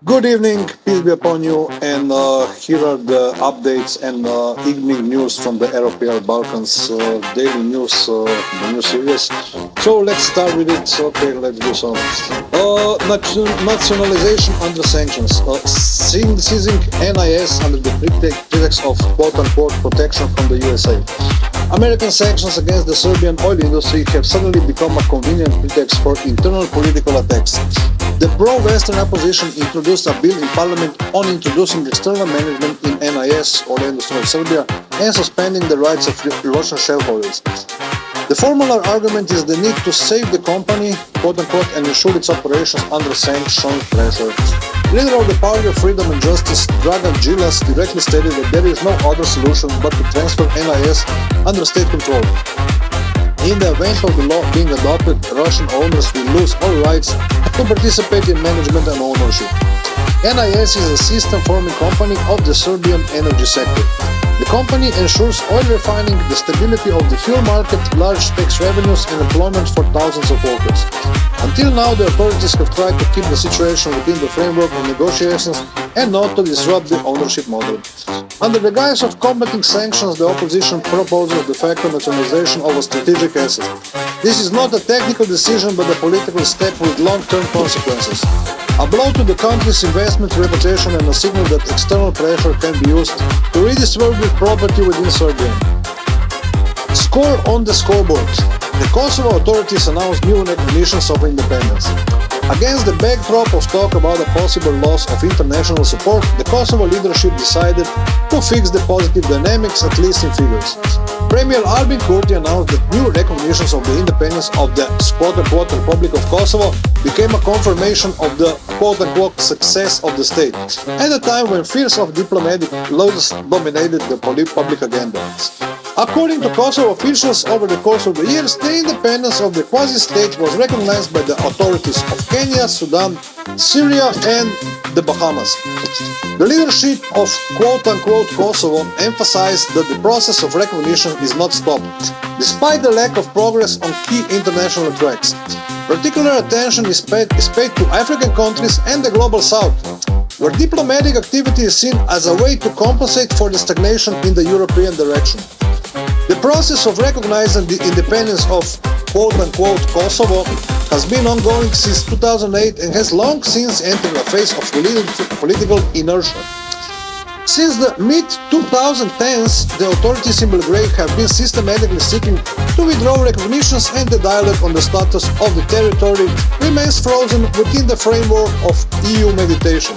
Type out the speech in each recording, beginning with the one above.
Good evening, peace be upon you, and here are the updates and evening news from the AROPL Balkans daily news, the news series. So let's start with it. Okay, let's do so. Nationalization under sanctions. Seizing NIS under the pretext of quote-unquote protection from the USA. American sanctions against the Serbian oil industry have suddenly become a convenient pretext for internal political attacks. The pro-Western opposition introduced a bill in parliament on introducing external management in NIS, oil industry of Serbia, and suspending the rights of Russian shareholders. The formal argument is the need to save the company, quote-unquote, and ensure its operations under sanction pressure. Leader of the Party of Freedom and Justice, Dragan Đilas, directly stated that there is no other solution but to transfer NIS under state control. In the event of the law being adopted, Russian owners will lose all rights to participate in management and ownership. NIS is a system-forming company of the Serbian energy sector. The company ensures oil refining, the stability of the fuel market, large tax revenues, and employment for thousands of workers. Until now, the authorities have tried to keep the situation within the framework of negotiations and not to disrupt the ownership model. Under the guise of combating sanctions, the opposition proposes de facto nationalization of a strategic asset. This is not a technical decision but a political step with long-term consequences. A blow to the country's investment reputation and a signal that external pressure can be used to redistribute property within Serbia. Score on the scoreboard. The Kosovo authorities announced new recognitions of independence. Against the backdrop of talk about a possible loss of international support, the Kosovo leadership decided to fix the positive dynamics, at least in figures. Premier Albin Kurti announced that new recognitions of the independence of the quote-unquote Republic of Kosovo became a confirmation of the quote-unquote success of the state, at a time when fears of diplomatic loss dominated the public agenda. According to Kosovo officials, over the course of the years, the independence of the quasi-state was recognized by the authorities of Kenya, Sudan, Syria, and the Bahamas. The leadership of quote-unquote Kosovo emphasized that the process of recognition is not stopped, despite the lack of progress on key international tracks. Particular attention is paid to African countries and the Global South, where diplomatic activity is seen as a way to compensate for the stagnation in the European direction. The process of recognizing the independence of quote-unquote Kosovo has been ongoing since 2008 and has long since entered a phase of political inertia. Since the mid-2010s, the authorities in Belgrade have been systematically seeking to withdraw recognitions, and the dialogue on the status of the territory remains frozen within the framework of EU mediation.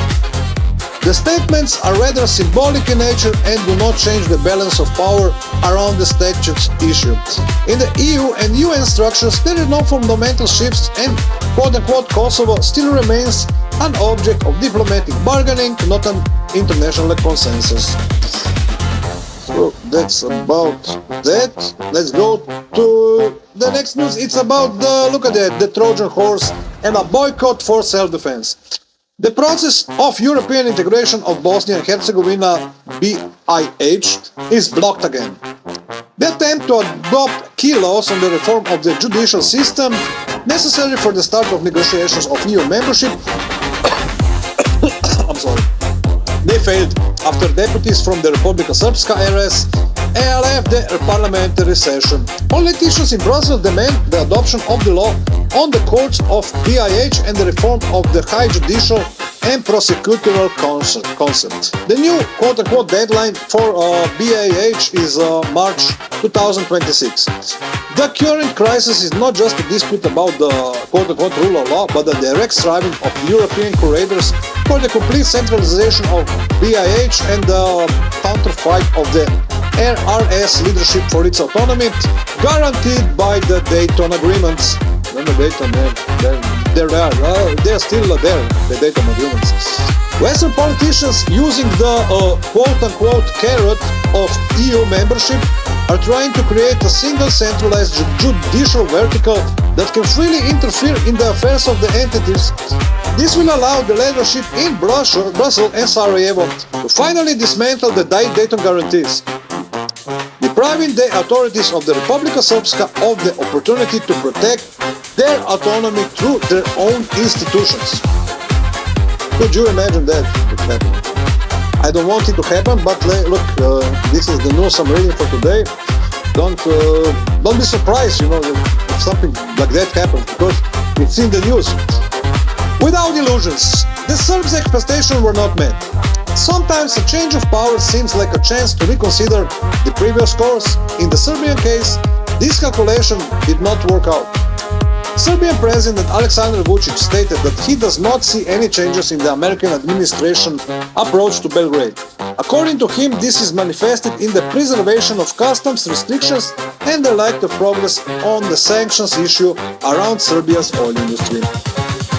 The statements are rather symbolic in nature and do not change the balance of power around the statutes issue. In the EU and UN structures, there is no fundamental shifts, and quote-unquote Kosovo still remains an object of diplomatic bargaining, not an international consensus. So that's about that. Let's go to the next news. It's about the Trojan horse and a boycott for self-defense. The process of European integration of Bosnia and Herzegovina, BIH, is blocked again. The attempt to adopt key laws on the reform of the judicial system, necessary for the start of negotiations of EU membership, they failed after deputies from the Republika Srpska RS left the parliamentary session. Politicians in Brussels demand the adoption of the law on the courts of BIH and the reform of the high judicial and prosecutorial concept. The new quote-unquote deadline for BIH is March 2026. The current crisis is not just a dispute about the quote-unquote rule of law, but the direct striving of European curators for the complete centralization of BIH and the counterfight of the RRS leadership for its autonomy, guaranteed by the Dayton Agreements. Remember Dayton? They're still there, the Dayton Agreements. Western politicians, using the quote-unquote carrot of EU membership, are trying to create a single centralized judicial vertical that can freely interfere in the affairs of the entities. This will allow the leadership in Brussels and Sarajevo to finally dismantle the Dayton guarantees, depriving the authorities of the Republika Srpska of the opportunity to protect their autonomy through their own institutions. Could you imagine that would happen? I don't want it to happen, but look, this is the news I'm reading for today. Don't be surprised, if something like that happens, because it's in the news. Without illusions, the Serbs' expectations were not met. Sometimes a change of power seems like a chance to reconsider the previous course. In the Serbian case, this calculation did not work out. Serbian President Aleksandar Vučić stated that he does not see any changes in the American administration approach to Belgrade. According to him, this is manifested in the preservation of customs restrictions and the lack of progress on the sanctions issue around Serbia's oil industry.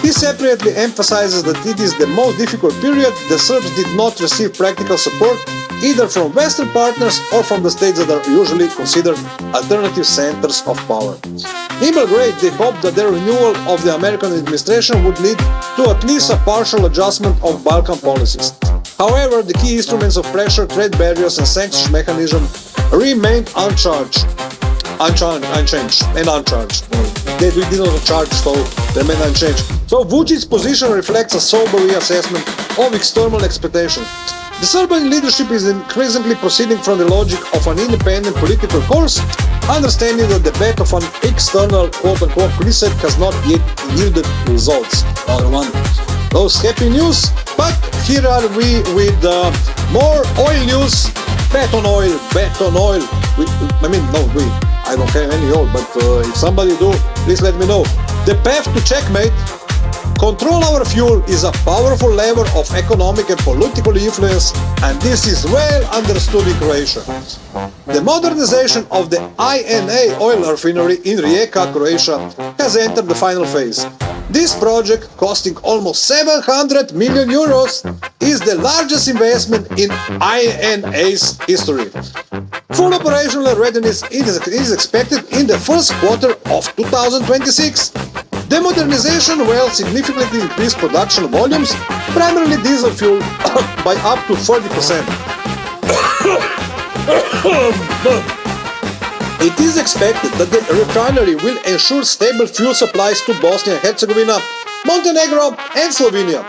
He separately emphasizes that it is the most difficult period. The Serbs did not receive practical support either from Western partners or from the states that are usually considered alternative centers of power. In Belgrade, they hoped that the renewal of the American administration would lead to at least a partial adjustment of Balkan policies. However, the key instruments of pressure, trade barriers and sanctions mechanism remained unchanged. They did not charge, so they remain unchanged. So Vučić's position reflects a sober reassessment of external expectations. The Serbian leadership is increasingly proceeding from the logic of an independent political course, understanding that the bet of an external quote-unquote reset has not yet yielded results. Those happy news, but here are we with more oil news. Bet on oil. I don't have any oil, but if somebody do, please let me know. The path to checkmate. Control our fuel is a powerful lever of economic and political influence, and this is well understood in Croatia. The modernization of the INA oil refinery in Rijeka, Croatia, has entered the final phase. This project, costing almost 700 million euros, is the largest investment in INA's history. Full operational readiness is expected in the first quarter of 2026. The modernization will significantly increase production volumes, primarily diesel fuel, by up to 40%. It is expected that the refinery will ensure stable fuel supplies to Bosnia and Herzegovina, Montenegro, and Slovenia.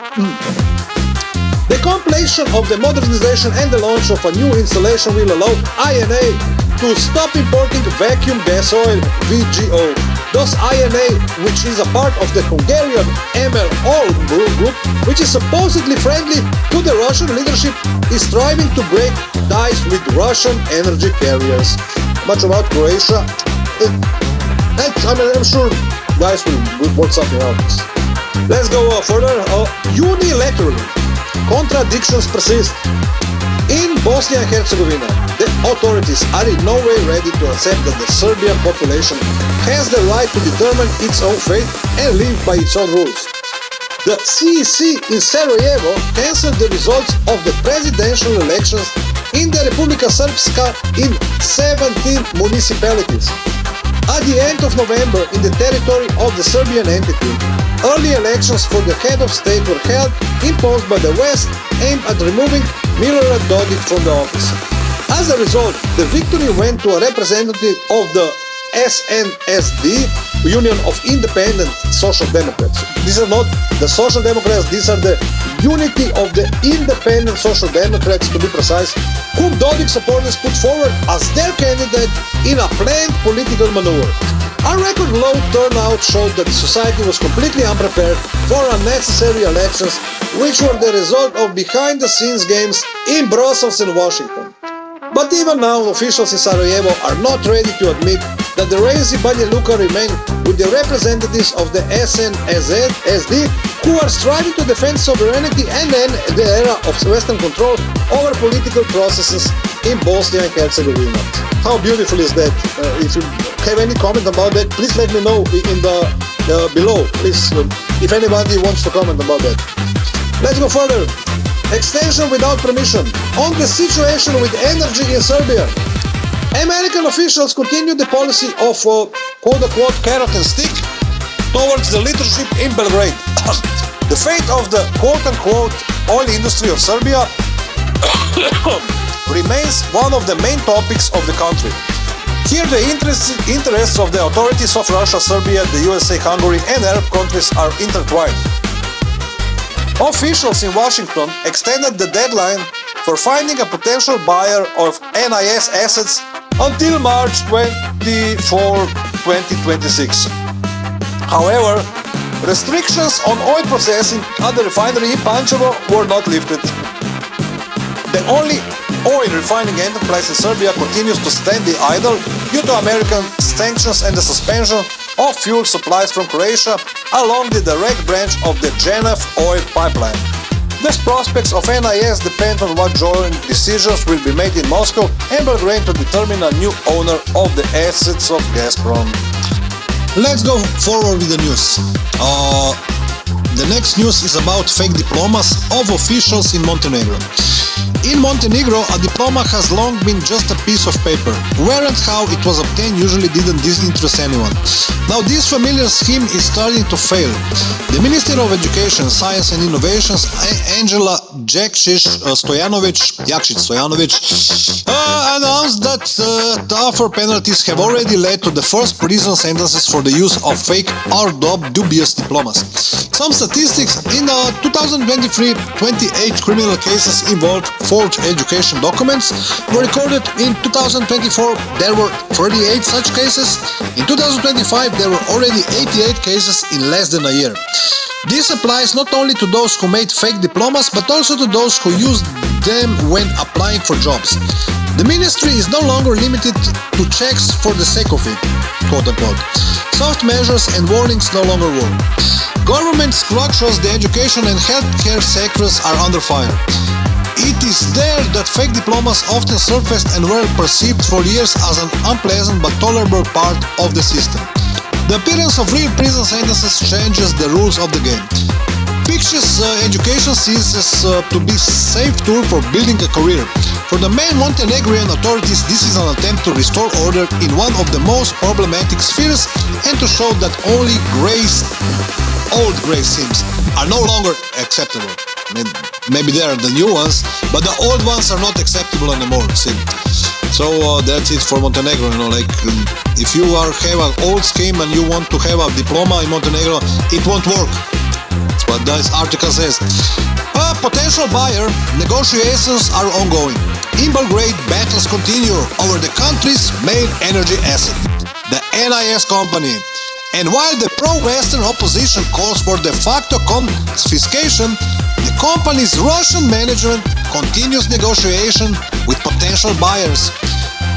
The completion of the modernization and the launch of a new installation will allow INA to stop importing vacuum gas oil (VGO). Thus, INA, which is a part of the Hungarian ML Oil group, which is supposedly friendly to the Russian leadership, is striving to break ties with Russian energy carriers. Much about Croatia. I'm sure guys will work something out. Let's go further. Unilaterally, contradictions persist. In Bosnia and Herzegovina, the authorities are in no way ready to accept that the Serbian population has the right to determine its own fate and live by its own rules. The CEC in Sarajevo cancelled the results of the presidential elections in the Republika Srpska in 17 municipalities. At the end of November, in the territory of the Serbian entity, early elections for the head of state were held, imposed by the West, aimed at removing Milorad Dodik from the office. As a result, the victory went to a representative of the SNSD, Union of Independent Social Democrats. These are not the Social Democrats, these are the unity of the Independent Social Democrats, to be precise, whom Dodik supporters put forward as their candidate in a planned political maneuver. A record low turnout showed that the society was completely unprepared for unnecessary elections, which were the result of behind-the-scenes games in Brussels and Washington. But even now, officials in Sarajevo are not ready to admit that the Renzi Banja Luka remain with the representatives of the SNSD, who are striving to defend sovereignty and end the era of Western control over political processes in Bosnia and Herzegovina. How beautiful is that? If you have any comment about that, please let me know in the below. Please, if anybody wants to comment about that. Let's go further. Extension without permission. On the situation with energy in Serbia. American officials continue the policy of quote-unquote carrot and stick towards the leadership in Belgrade. The fate of the quote-unquote oil industry of Serbia remains one of the main topics of the country. Here the interests of the authorities of Russia, Serbia, the USA, Hungary and Arab countries are intertwined. Officials in Washington extended the deadline for finding a potential buyer of NIS assets until March 24, 2026. However, restrictions on oil processing at the refinery in Pančevo were not lifted. The only oil refining enterprise in Serbia continues to stand idle due to American sanctions and the suspension of fuel supplies from Croatia along the direct branch of the Genaf oil pipeline. The prospects of NIS depend on what joint decisions will be made in Moscow and Belgrade to determine a new owner of the assets of Gazprom. Let's go forward with the news. The next news is about fake diplomas of officials in Montenegro. In Montenegro, a diploma has long been just a piece of paper. Where and how it was obtained usually didn't disinterest anyone. Now this familiar scheme is starting to fail. The Minister of Education, Science and Innovations, Angela Jakšić-Stojanović, announced that tougher penalties have already led to the first prison sentences for the use of fake AROPL dubious diplomas. Some statistics: in 2023, 28 criminal cases involved forged education documents were recorded. In 2024, there were 38 such cases. In 2025, there were already 88 cases in less than a year. This applies not only to those who made fake diplomas, but also to those who used them when applying for jobs. The ministry is no longer limited to checks for the sake of it, quote unquote. Soft measures and warnings no longer work. Government structures, the education and healthcare sectors are under fire. It is there that fake diplomas often surfaced and were perceived for years as an unpleasant but tolerable part of the system. The appearance of real prison sentences changes the rules of the game. Pictures education ceases to be a safe tool for building a career. For the main Montenegrin authorities, this is an attempt to restore order in one of the most problematic spheres and to show that only old grey schemes are no longer acceptable. I mean, maybe they are the new ones, but the old ones are not acceptable anymore. See? So that's it for Montenegro. Like if you have an old scheme and you want to have a diploma in Montenegro, it won't work. That's what this article says. A potential buyer, negotiations are ongoing. In Belgrade, battles continue over the country's main energy asset, the NIS company. And while the pro-Western opposition calls for de facto confiscation, the company's Russian management continues negotiation with potential buyers.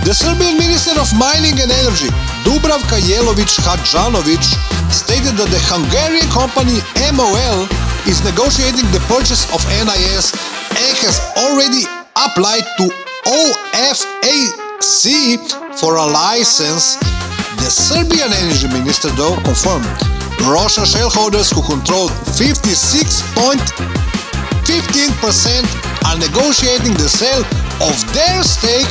The Serbian Minister of Mining and Energy, Dubravka Jelović-Hadžanović, stated that the Hungarian company MOL is negotiating the purchase of NIS and has already applied to OFAC for a license. The Serbian Energy Minister, though, confirmed Russian shareholders who control 56.15% are negotiating the sale of their stake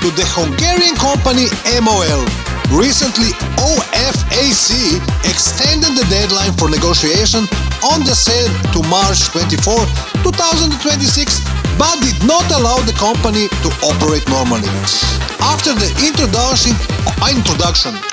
to the Hungarian company MOL. Recently, OFAC extended the deadline for negotiation on the sale to March 24, 2026, but did not allow the company to operate normally. After the introduction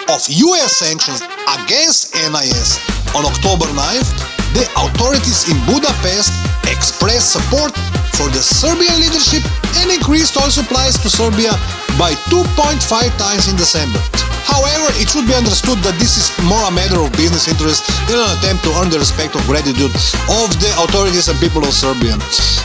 of US sanctions against NIS on October 9th, the authorities in Budapest expressed support for the Serbian leadership and increased oil supplies to Serbia by 2.5 times in December. However, it should be understood that this is more a matter of business interest than an attempt to earn the respect or gratitude of the authorities and people of Serbia.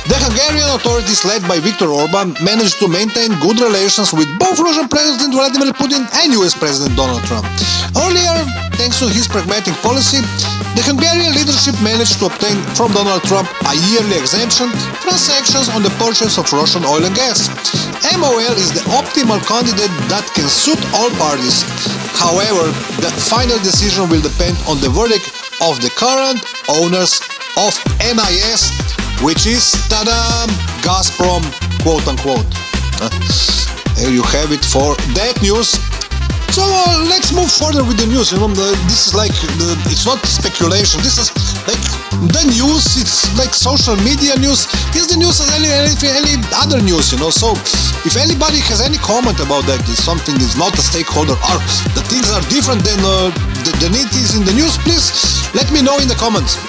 The Hungarian authorities, led by Viktor Orban, managed to maintain good relations with both Russian President Vladimir Putin and US President Donald Trump. Earlier, thanks to his pragmatic policy, the Hungarian leadership managed to obtain from Donald Trump a yearly exemption from sanctions on the purchase of Russian oil and gas. MOL is the optimal candidate that can suit all parties. However, the final decision will depend on the verdict of the current owners of NIS, which is, ta-da, Gazprom, quote-unquote. Here you have it for that news. So let's move further with the news. This is like, it's not speculation. This is like the news. It's like social media news. It's the news as any other news, So if anybody has any comment about that, if something is not a stakeholder or the things are different than it is in the news, please let me know in the comments.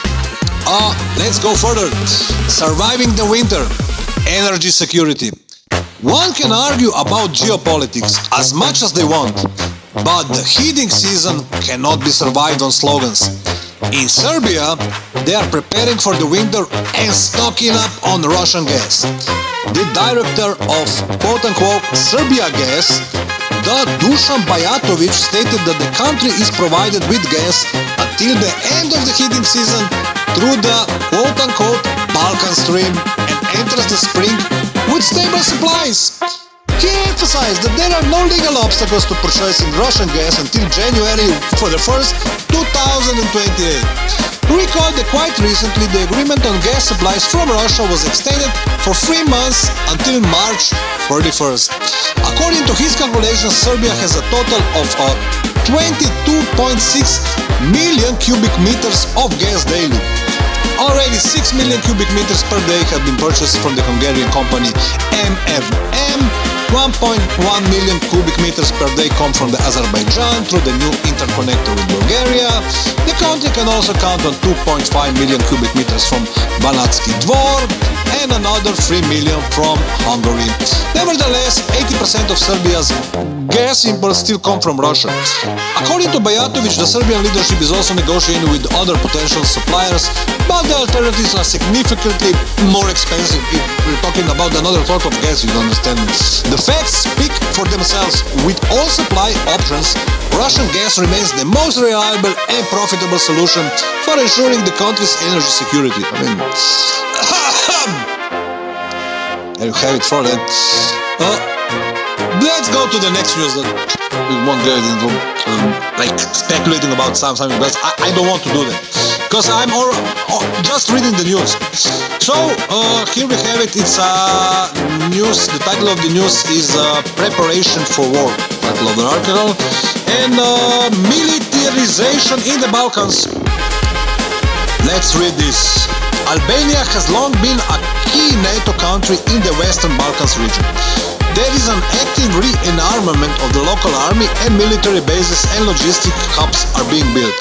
Let's go further. Surviving the winter. Energy security. One can argue about geopolitics as much as they want, but the heating season cannot be survived on slogans. In Serbia, they are preparing for the winter and stocking up on Russian gas. The director of quote-unquote Serbia Gas, Dusan Bajatovic, stated that the country is provided with gas until the end of the heating season through the quote-unquote Balkan stream and enters the spring with stable supplies. He emphasized that there are no legal obstacles to purchasing Russian gas until January for the 1st, 2028. Recall that quite recently the agreement on gas supplies from Russia was extended for 3 months until March 31st. According to his calculations, Serbia has a total of 22.6 million cubic meters of gas daily. Already 6 million cubic meters per day have been purchased from the Hungarian company MFM. 1.1 million cubic meters per day come from the Azerbaijan through the new interconnector with Bulgaria. The country can also count on 2.5 million cubic meters from Banatsky Dvor and another 3 million from Hungary. Nevertheless, 80% of Serbia's gas imports still come from Russia. According to Bajatovic, the Serbian leadership is also negotiating with other potential suppliers, but the alternatives are significantly more expensive. If we're talking about another sort of gas, you understand. The facts speak for themselves. With all supply options, Russian gas remains the most reliable and profitable solution for ensuring the country's energy security. There you have it for that. Let's go to the next news. That we won't get into like speculating about something, but I don't want to do that because I'm just reading the news. So here we have it. It's news. The title of the news is "Preparation for War." Title of the article, and militarization in the Balkans. Let's read this. Albania has long been a key NATO country in the Western Balkans region. There is an active re-enarmament of the local army, and military bases and logistic hubs are being built.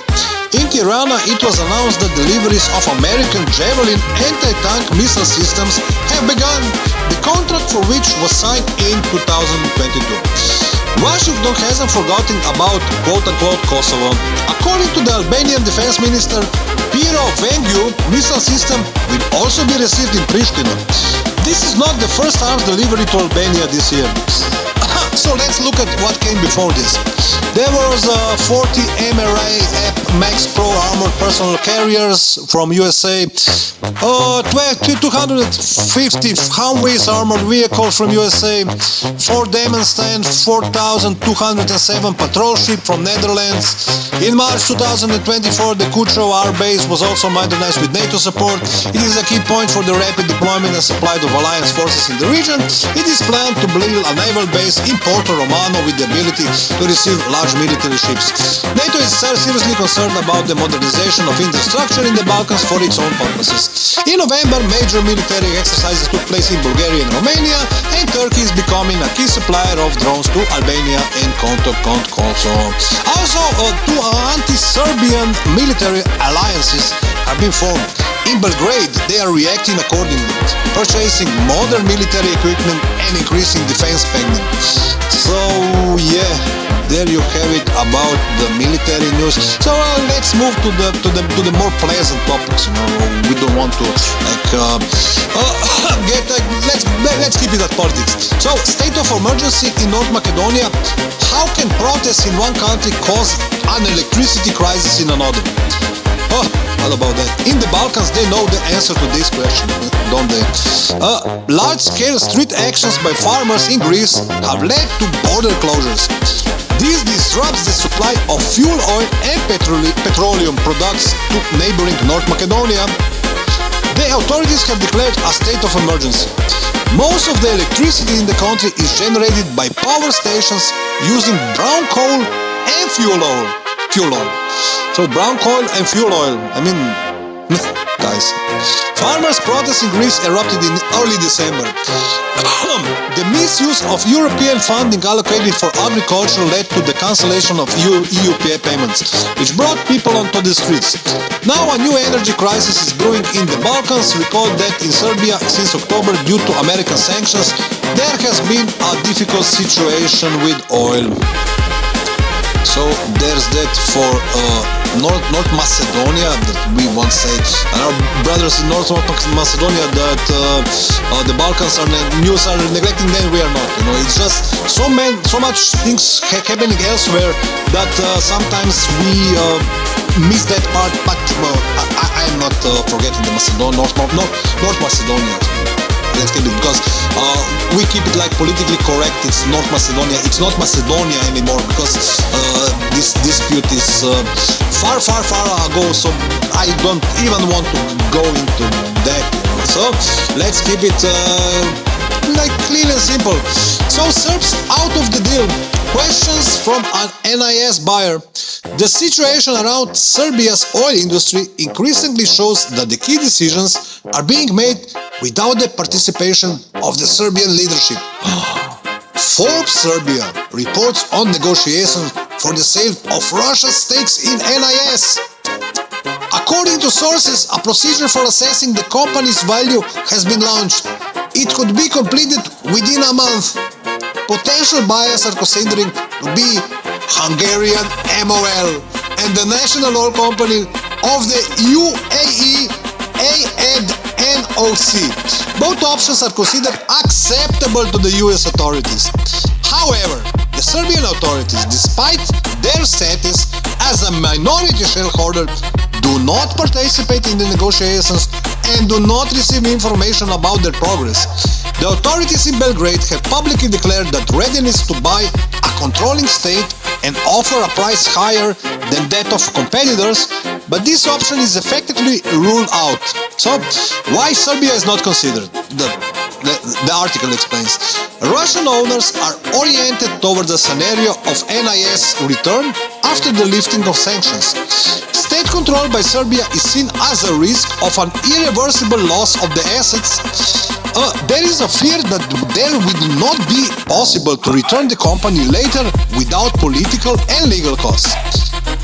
In Tirana, it was announced that deliveries of American Javelin anti-tank missile systems have begun, the contract for which was signed in 2022. Washington hasn't forgotten about quote-unquote Kosovo. According to the Albanian defense minister, Piro Vengiu missile system will also be received in Pristina. This is not the first arms delivery to Albania this year. So let's look at what came before this. There was 40 MRA Max Pro armored personal carriers from USA, 250 Humvees armored vehicles from USA, 4 Demonstand 4207 patrol ship from Netherlands. In March 2024, the Kučov Air Base was also modernized with NATO support. It is a key point for the rapid deployment and supply of alliance forces in the region. It is planned to build a naval base in Porto Romano with the ability to receive large military ships. NATO is seriously concerned about the modernization of infrastructure in the Balkans for its own purposes. In November, major military exercises took place in Bulgaria and Romania, and Turkey is becoming a key supplier of drones to Albania and Kosovo. Also, two anti-Serbian military alliances have been formed. In Belgrade, they are reacting accordingly, purchasing modern military equipment and increasing defense spending. So yeah, there you have it about the military news. So let's move to the more pleasant topics. You know, we don't want to let's keep it at politics. So, state of emergency in North Macedonia. How can protests in one country cause an electricity crisis in another? Oh, what about that? In the Balkans, they know the answer to this question, don't they? Large-scale street actions by farmers in Greece have led to border closures. This disrupts the supply of fuel oil and petroleum products to neighboring North Macedonia. The authorities have declared a state of emergency. Most of the electricity in the country is generated by power stations using brown coal and fuel oil. So brown coal and fuel oil, I mean, guys. Farmers' protests in Greece erupted in early December. The misuse of European funding allocated for agriculture led to the cancellation of EU payments, which brought people onto the streets. Now a new energy crisis is brewing in the Balkans. Recall that in Serbia since October, due to American sanctions, there has been a difficult situation with oil. So there's that for North Macedonia, that we once said, and our brothers in North Macedonia, that the Balkans are neglecting them. We are not. It's just so much things happening elsewhere that sometimes we miss that part. But I am not forgetting the North Macedonia. Let's keep it, because we keep it like politically correct. It's North Macedonia. It's not Macedonia anymore, because this dispute is far ago. So I don't even want to go into that. So let's keep it like clean and simple. So Serbs out of the deal. Questions from an NIS buyer. The situation around Serbia's oil industry increasingly shows that the key decisions are being made without the participation of the Serbian leadership. Forbes Serbia reports on negotiations for the sale of Russia's stakes in NIS. According to sources, a procedure for assessing the company's value has been launched. It could be completed within a month. Potential buyers are considering to be Hungarian MOL and the national oil company of the UAE ADNOC. Both options are considered acceptable to the US authorities. However, the Serbian authorities, despite their status as a minority shareholder, do not participate in the negotiations and do not receive information about their progress. The authorities in Belgrade have publicly declared that readiness to buy a controlling state and offer a price higher than that of competitors, but this option is effectively ruled out. So, why Serbia is not considered? The article explains. Russian owners are oriented towards a scenario of NIS return after the lifting of sanctions. State control by Serbia is seen as a risk of an irreversible loss of the assets. There is a fear that there will not be possible to return the company later without political and legal costs.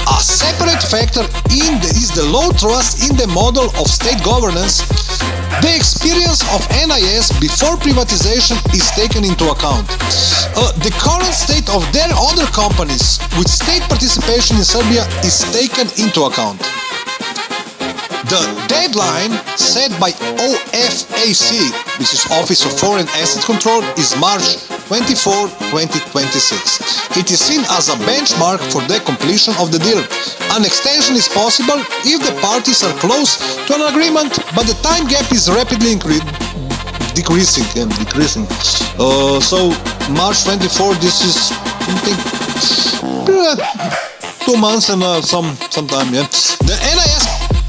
A separate factor is the low trust in the model of state governance. The experience of NIS before privatization is taken into account. The current state of their other companies with state participation in Serbia is taken into account. The deadline set by OFAC, which is Office of Foreign Asset Control, is March 24, 2026. It is seen as a benchmark for the completion of the deal. An extension is possible if the parties are close to an agreement, but the time gap is rapidly decreasing. So March 24, this is 2 months and some time. Yeah. The NIS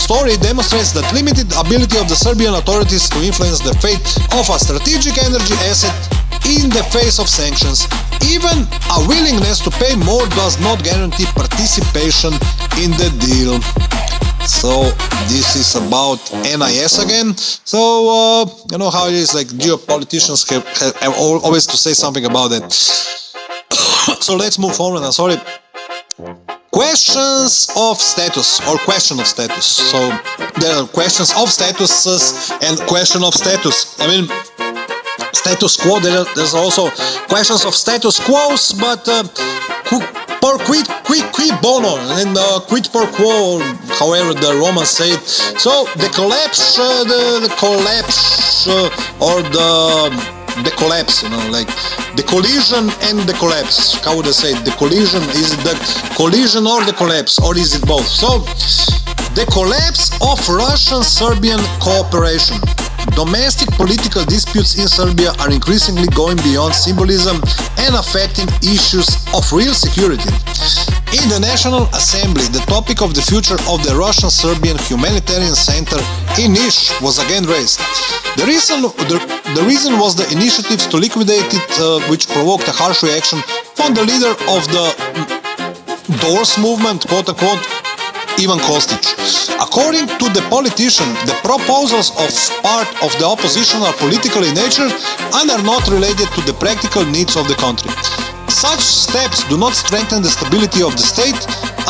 story demonstrates that limited ability of the Serbian authorities to influence the fate of a strategic energy asset in the face of sanctions. Even a willingness to pay more does not guarantee participation in the deal. So this is about NIS again. So you know how it is, like geopoliticians have always to say something about it. So let's move forward. I'm sorry. Questions of status or question of status. So there are questions of statuses and question of status. I mean, status quo, there's also questions of status quos, but per quid bono and quid per quo, however the Romans say it. So the collapse, or the collapse, like the collision and the collapse. How would I say it? The collision, is it the collision or the collapse, or is it both? So the collapse of Russian-Serbian cooperation. Domestic political disputes in Serbia are increasingly going beyond symbolism and affecting issues of real security. In the National Assembly, the topic of the future of the Russian-Serbian Humanitarian Center in Niš was again raised. The reason was the initiatives to liquidate it, which provoked a harsh reaction from the leader of the Doors movement, quote-unquote, Ivan Kostić. According to the politician, the proposals of part of the opposition are political in nature and are not related to the practical needs of the country. Such steps do not strengthen the stability of the state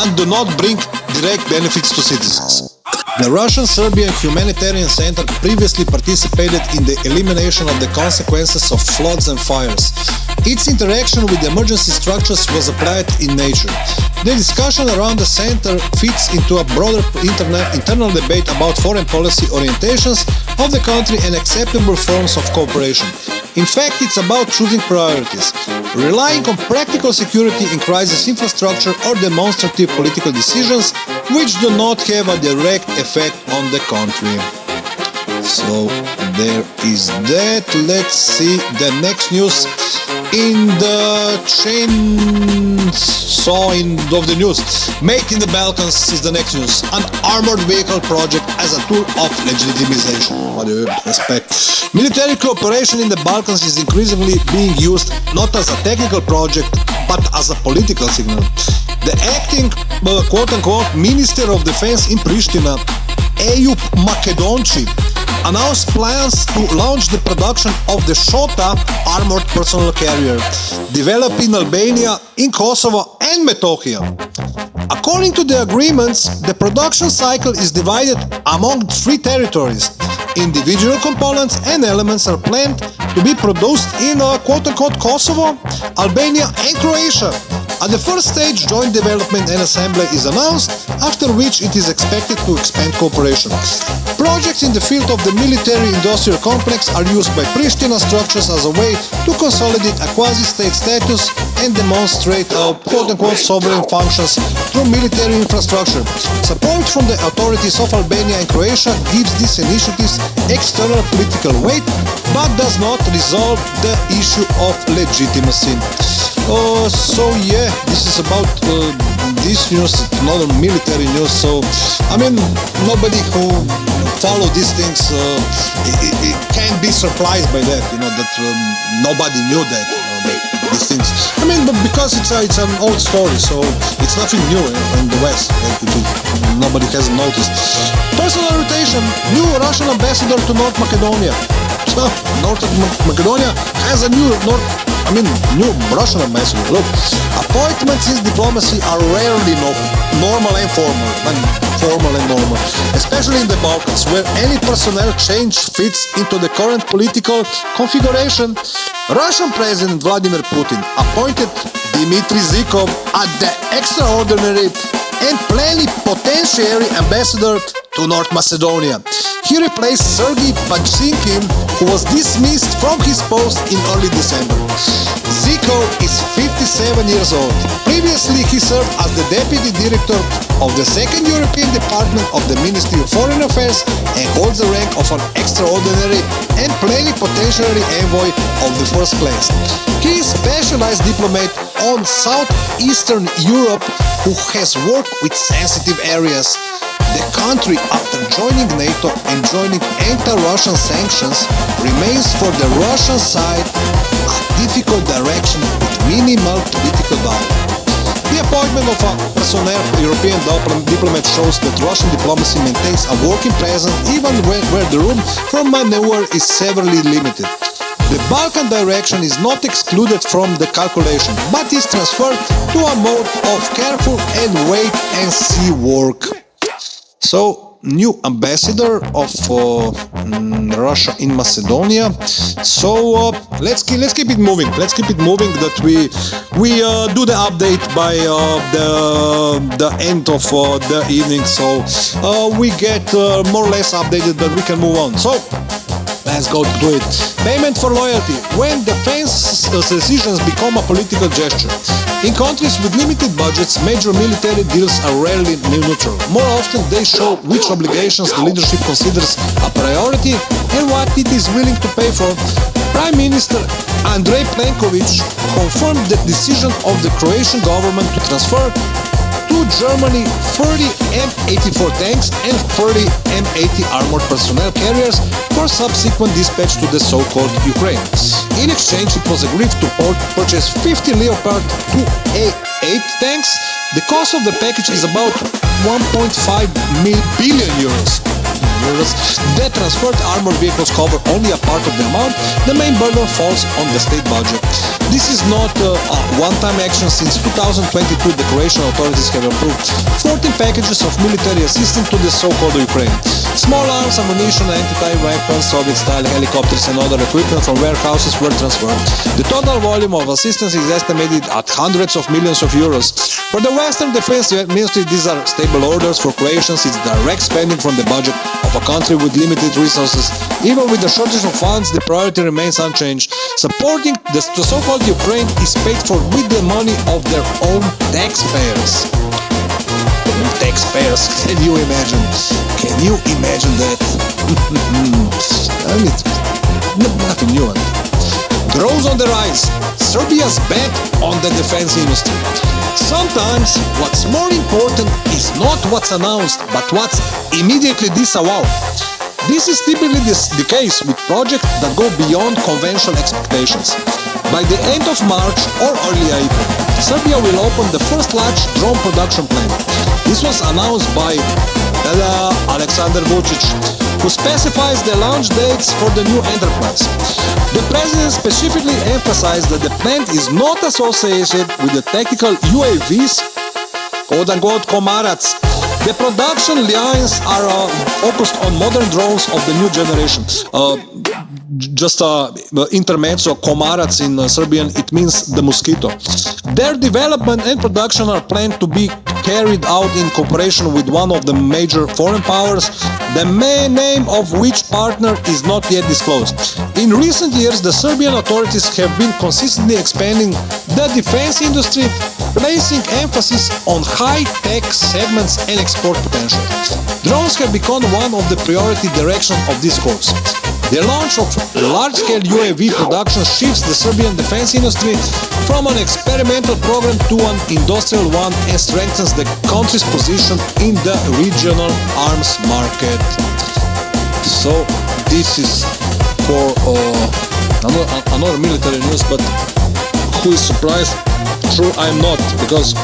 and do not bring direct benefits to citizens. The Russian-Serbian Humanitarian Center previously participated in the elimination of the consequences of floods and fires. Its interaction with emergency structures was applied in nature. The discussion around the center fits into a broader internal debate about foreign policy orientations of the country and acceptable forms of cooperation. In fact, it's about choosing priorities, relying on practical security in crisis infrastructure or demonstrative political decisions which do not have a direct effect on the country. So there is that. Let's see the next news in the chainsaw of the news. Made in the Balkans is the next news. An armored vehicle project as a tool of legitimization. What do you expect? Military cooperation in the Balkans is increasingly being used not as a technical project but as a political signal. The acting quote-unquote Minister of Defense in Pristina, AROPL Makedonci, announced plans to launch the production of the Shota armored personnel carrier, developed in Albania, in Kosovo and Metohija. According to the agreements, the production cycle is divided among 3 territories. Individual components and elements are planned to be produced in quote-unquote Kosovo, Albania and Croatia. At the first stage, joint development and assembly is announced, after which it is expected to expand cooperation. Projects in the field of the military-industrial complex are used by Pristina structures as a way to consolidate a quasi-state status and demonstrate quote-unquote sovereign functions through military infrastructure. Support from the authorities of Albania and Croatia gives these initiatives external political weight, but does not resolve the issue of legitimacy. So yeah, this is about this news. It's another military news. So I mean, nobody who follow these things it can't be surprised by that. You know that nobody knew that these things. I mean, but because it's an old story, so it's nothing new in the West. Nobody has noticed. Personal rotation: new Russian ambassador to North Macedonia. So North Macedonia has a new Russian ambassador. Look, appointments in diplomacy are rarely normal and formal, especially in the Balkans, where any personnel change fits into the current political configuration. Russian President Vladimir Putin appointed Dmitry Zhykov as the extraordinary and plenipotentiary ambassador to North Macedonia. He replaced Sergei Pachinkin, who was dismissed from his post in early December. Zhykov is 57 years old. Previously, he served as the Deputy Director of the Second European Department of the Ministry of Foreign Affairs and holds the rank of an extraordinary and plenipotentiary envoy of the first class. He is a specialized diplomat on Southeastern Europe who has worked with sensitive areas. The country, after joining NATO and joining anti-Russian sanctions, remains for the Russian side a difficult direction with minimal political dialogue. The appointment of a personnel European diplomat shows that Russian diplomacy maintains a working presence even where the room for maneuver is severely limited. The Balkan direction is not excluded from the calculation, but is transferred to a mode of careful and wait-and-see work. So, new ambassador of Russia in Macedonia. So let's keep it moving. Let's keep it moving. That we do the update by the end of the evening. So we get more or less updated, but we can move on. So let's go to it. Payment for loyalty. When defense decisions become a political gesture. In countries with limited budgets, major military deals are rarely neutral. More often, they show which obligations the leadership considers a priority and what it is willing to pay for. Prime Minister Andrej Plenković confirmed the decision of the Croatian government to transfer to Germany 30 M84 tanks and 30 M80 armored personnel carriers for subsequent dispatch to the so-called Ukraine. In exchange, it was agreed to purchase 50 Leopard 2A8 tanks. The cost of the package is about 1.5 billion euros. The transferred armored vehicles cover only a part of the amount. The main burden falls on the state budget. This is not a one-time action. Since 2022, the Croatian authorities have approved 14 packages of military assistance to the so-called Ukraine. Small arms, ammunition, anti-tank weapons, Soviet-style helicopters and other equipment from warehouses were transferred. The total volume of assistance is estimated at hundreds of millions of euros. For the Western Defense Ministry, these are stable orders. For Croatians, it's direct spending from the budget of a country with limited resources. Even with the shortage of funds, the priority remains unchanged. Supporting the so-called Ukraine is paid for with the money of their own taxpayers. Taxpayers, can you imagine? Can you imagine that? I mean, nothing new. Drones on the rise. Serbia's bet on the defense industry. Sometimes what's more important is not what's announced, but what's immediately disavowed. This is typically the case with projects that go beyond conventional expectations. By the end of March or early April, Serbia will open the first large drone production plant. This was announced by Alexander Vučić, who specifies the launch dates for the new enterprise. The president specifically emphasized that the plant is not associated with the tactical UAVs, quote-unquote Komarac. The production lines are focused on modern drones of the new generation. Just intermezzo, Komarac in Serbian, it means the mosquito. Their development and production are planned to be carried out in cooperation with one of the major foreign powers, the main name of which partner is not yet disclosed. In recent years, the Serbian authorities have been consistently expanding the defense industry, placing emphasis on high-tech segments and export potential. Drones have become one of the priority directions of this course. The launch of large-scale UAV production shifts the Serbian defense industry from an experimental program to an industrial one and strengthens the country's position in the regional arms market. So this is for another military news, but who is surprised? True, I'm not, because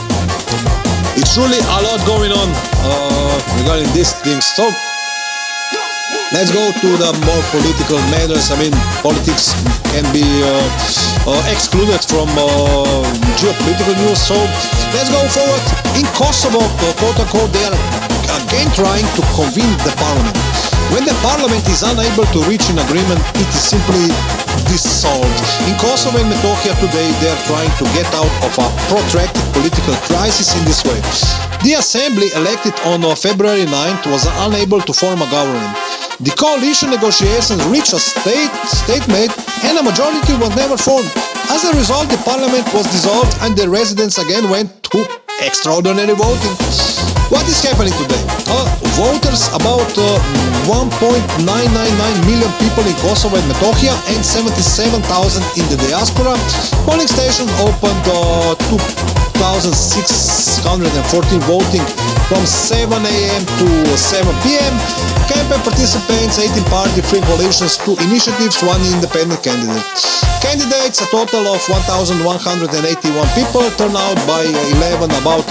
it's really a lot going on regarding these things. So let's go to the more political matters. I mean, politics can be excluded from geopolitical news. So let's go forward. In Kosovo, quote-unquote, they are again trying to convene the parliament. When the parliament is unable to reach an agreement, it is simply dissolved. In Kosovo and Metohija today, they are trying to get out of a protracted political crisis in this way. The assembly elected on February 9th was unable to form a government. The coalition negotiations reached a stalemate and a majority was never formed. As a result, the parliament was dissolved and the residents again went to extraordinary voting. What is happening today? Voters, about 1.999 million people in Kosovo and Metohija and 77,000 in the diaspora. Polling station opened 2,614 voting from 7 a.m. to 7 p.m. Campaign participants, 18 party free coalitions, 2 initiatives, 1 independent candidate. Candidates, a total of 1,181 people. Turnout by 11, about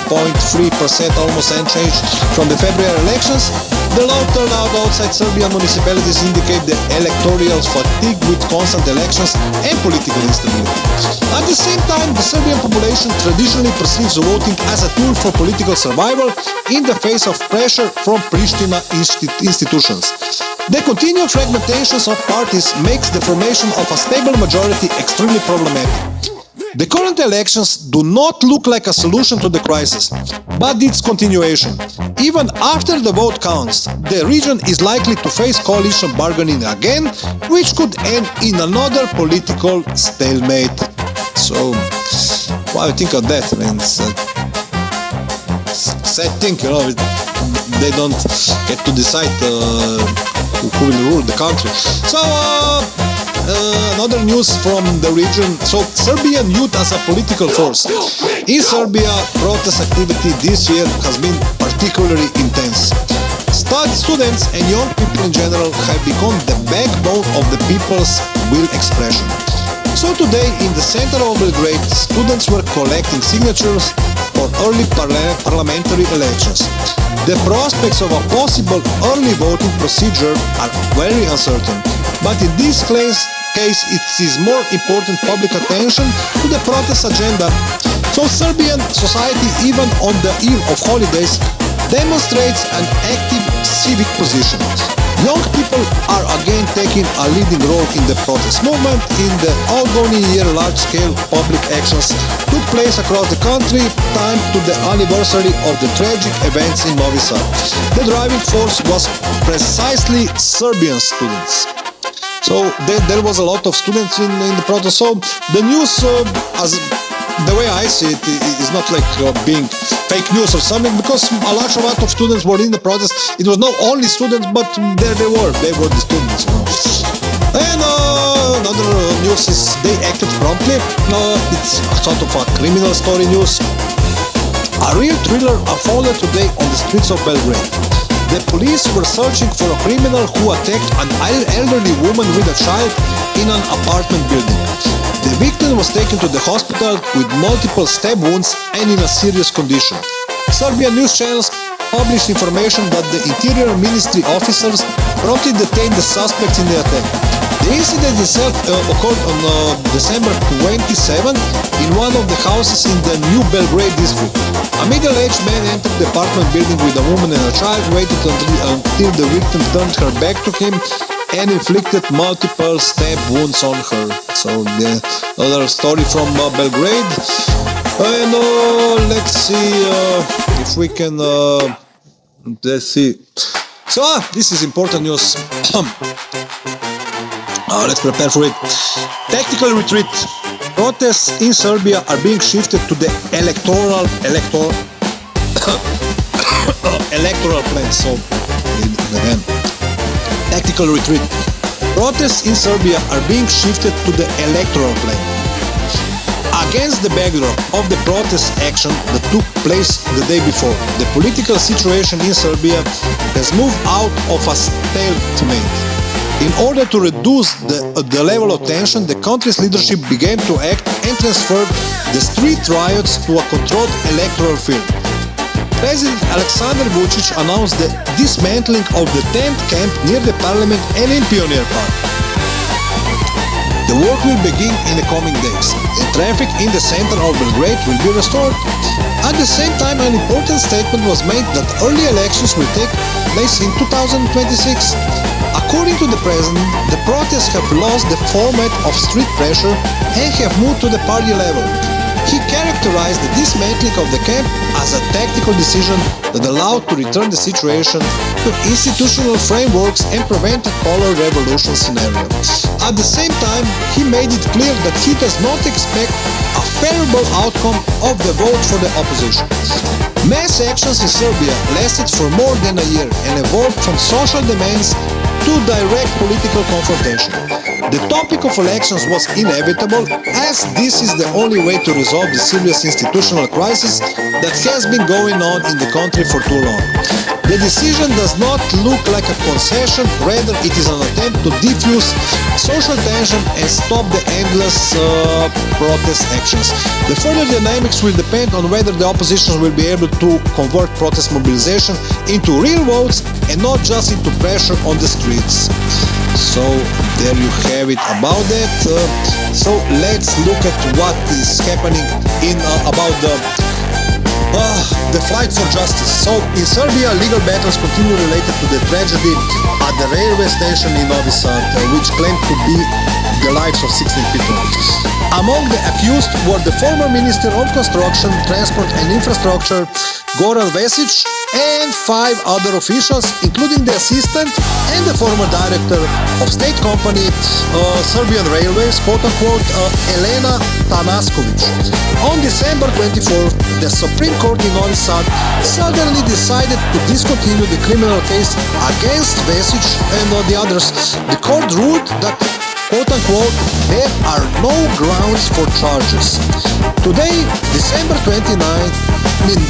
8.3%, almost unchanged from the February elections. The low turnout outside Serbian municipalities indicate the electoral fatigue with constant elections and political instability. At the same time, the Serbian population traditionally perceives voting as a tool for political survival in the face of pressure from Pristina institutions. The continued fragmentations of parties makes the formation of a stable majority extremely problematic. The current elections do not look like a solution to the crisis, but its continuation. Even after the vote counts, the region is likely to face coalition bargaining again, which could end in another political stalemate. So, what do you think of that? I mean, it's a sad thing, you know, they don't get to decide who will rule the country. So, another news from the region. So Serbian youth as a political force. In Serbia, protest activity this year has been particularly intense. Students and young people in general have become the backbone of the people's will expression. So today in the center of Belgrade, students were collecting signatures for early parliamentary elections. The prospects of a possible early voting procedure are very uncertain, but in this case it is more important public attention to the protest agenda. So Serbian society, even on the eve of holidays, demonstrates an active civic position. Young people are again taking a leading role in the protest movement. In the outgoing year, large-scale public actions took place across the country, timed to the anniversary of the tragic events in Novi Sad. The driving force was precisely Serbian students. So there was a lot of students in the protest. So the news, as the way I see it, is not like being fake news or something, because a large amount of students were in the protest. It was not only students, but there they were the students. And another news is they acted promptly. It's a sort of a criminal story news. A real thriller unfolded today on the streets of Belgrade. The police were searching for a criminal who attacked an elderly woman with a child in an apartment building. The victim was taken to the hospital with multiple stab wounds and in a serious condition. Serbian news channels published information that the Interior Ministry officers promptly detained the suspects in the attack. The incident itself occurred on December 27 in one of the houses in the New Belgrade district. A middle-aged man entered the apartment building with a woman and a child, waited until the victim turned her back to him and inflicted multiple stab wounds on her. So the other story from Belgrade. And let's see if we can. Let's see. So this is important news. Let's prepare for it. Tactical retreat. Protests in Serbia are being shifted to the electoral plan. So again, tactical retreat. Protests in Serbia are being shifted to the electoral plan. Against the backdrop of the protest action that took place the day before, the political situation in Serbia has moved out of a stalemate. In order to reduce the level of tension, the country's leadership began to act and transferred the street riots to a controlled electoral field. President Aleksandar Vučić announced the dismantling of the tent camp near the parliament and in Pioneer Park. The work will begin in the coming days, and traffic in the center of Belgrade will be restored. At the same time, an important statement was made that early elections will take place in 2026. According to the president, the protests have lost the format of street pressure and have moved to the party level. He characterized the dismantling of the camp as a tactical decision that allowed to return the situation to institutional frameworks and prevent a color revolution scenario. At the same time, he made it clear that he does not expect a favorable outcome of the vote for the opposition. Mass actions in Serbia lasted for more than a year and evolved from social demands to direct political confrontation. The topic of elections was inevitable, as this is the only way to resolve the serious institutional crisis that has been going on in the country for too long. The decision does not look like a concession, rather it is an attempt to diffuse social tension and stop the endless protest actions. The further dynamics will depend on whether the opposition will be able to convert protest mobilization into real votes and not just into pressure on the streets. So there you have it about that. So let's look at what is happening in about the fight for justice. So in Serbia, legal battles continue related to the tragedy at the railway station in Novi Sad, which claimed to be the lives of 16 people. Among the accused were the former Minister of Construction, Transport and Infrastructure, Goran Vesic, and 5 other officials, including the assistant and the former director of state company Serbian Railways, quote-unquote, Elena Tanaskovic. On December 24th, the Supreme Court in Novi Sad suddenly decided to discontinue the criminal case against Vesic and the others. The court ruled that quote-unquote, there are no grounds for charges. Today, December 29th,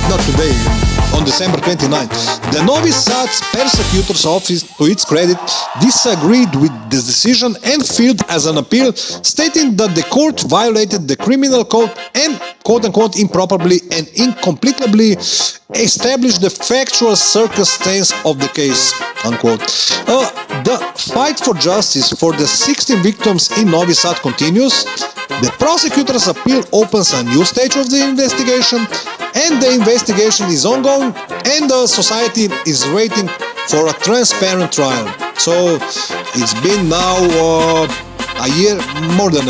not today, on December 29th, the Novi Sad's Prosecutor's Office, to its credit, disagreed with this decision and filed as an appeal, stating that the court violated the criminal code and, quote-unquote, improperly and incompletely established the factual circumstance of the case, unquote. The fight for justice for the 16 victims in Novi Sad continues. The prosecutor's appeal opens a new stage of the investigation, and the investigation is ongoing, and the society is waiting for a transparent trial. So it's been now a year, more than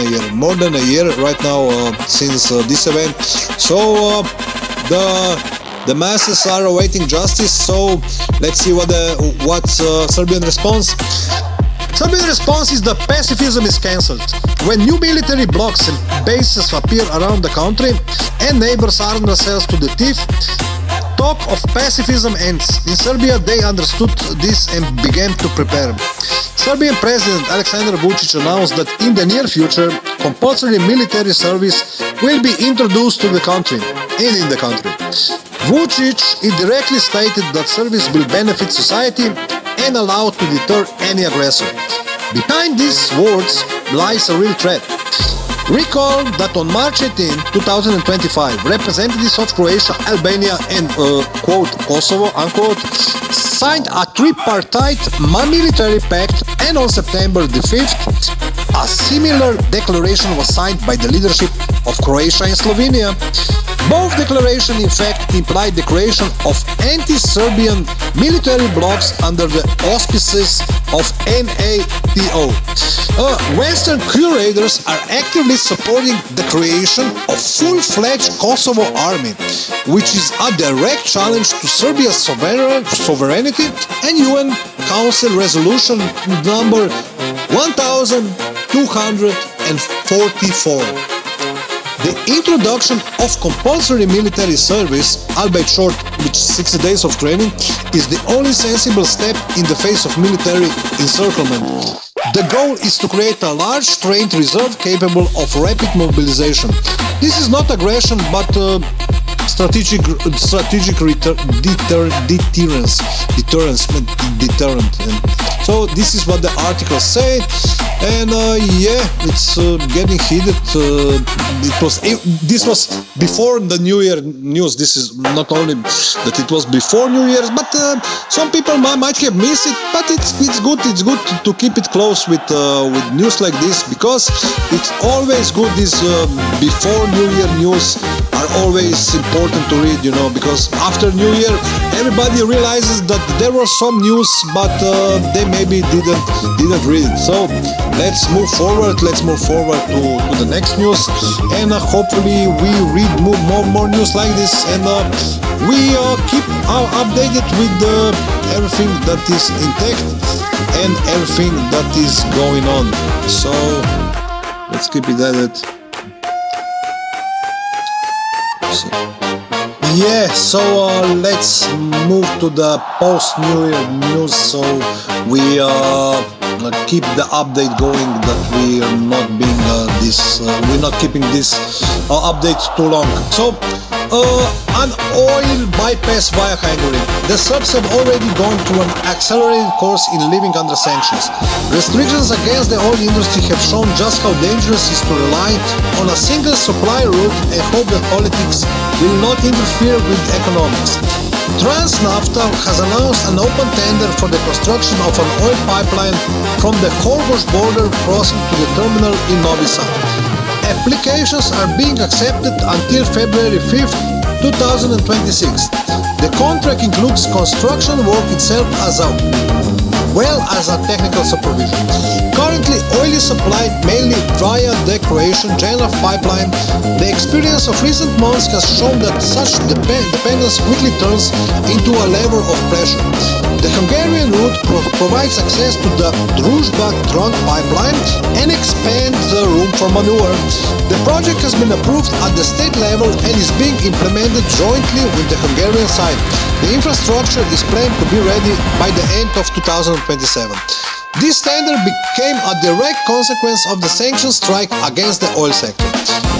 a year right now since this event. So the masses are awaiting justice. So let's see what's Serbian response. Serbian response is the pacifism is cancelled. When new military blocks and bases appear around the country and neighbors arm themselves to the teeth, talk of pacifism ends. In Serbia, they understood this and began to prepare. Serbian President Aleksandar Vučić announced that in the near future, compulsory military service will be introduced to the country and in the country. Vučić indirectly stated that service will benefit society and allow to deter any aggressor. Behind these words lies a real threat. Recall that on March 18, 2025, representatives of Croatia, Albania and, quote, Kosovo, unquote, signed a tripartite military pact, and on September the 5th, a similar declaration was signed by the leadership of Croatia and Slovenia. Both declarations, in fact, implied the creation of anti-Serbian military blocs under the auspices of NATO. Western curators are actively supporting the creation of full-fledged Kosovo army, which is a direct challenge to Serbia's sovereignty and UN Council Resolution number 1244. The introduction of compulsory military service, albeit short, with 60 days of training, is the only sensible step in the face of military encirclement. The goal is to create a large trained reserve capable of rapid mobilization. This is not aggression, but strategic deterrent. So this is what the article said, and yeah, it's getting heated. This was before the New Year news. This is not only that it was before New Year's, but some people might have missed it. But it's good. It's good to keep it close with news like this, because it's always good. These before New Year news are always important to read, because after New Year everybody realizes that there was some news, but they maybe didn't read it. So let's move forward to the next news, and hopefully we read more news like this, and we keep updated with everything that is intact and everything that is going on. So let's keep it at it. So let's move to the post-New Year news. So we keep the update going, that we are not being we're not keeping this update too long. So an oil bypass via Hungary. The Serbs have already gone through an accelerated course in living under sanctions. Restrictions against the oil industry have shown just how dangerous it is to rely on a single supply route and hope that politics will not interfere with economics. Transnafta has announced an open tender for the construction of an oil pipeline from the Horgosh border crossing to the terminal in Novi Sad. Applications are being accepted until February 5th, 2026. The contract includes construction work itself as well as a technical supervision. Currently, oil is supplied mainly via the Croatian Janaf pipeline. The experience of recent months has shown that such dependence quickly turns into a lever of pressure. The Hungarian route provides access to the Druzhba trunk pipeline and expands the room for maneuver. The project has been approved at the state level and is being implemented jointly with the Hungarian side. The infrastructure is planned to be ready by the end of 2027. This tender became a direct consequence of the sanctions strike against the oil sector.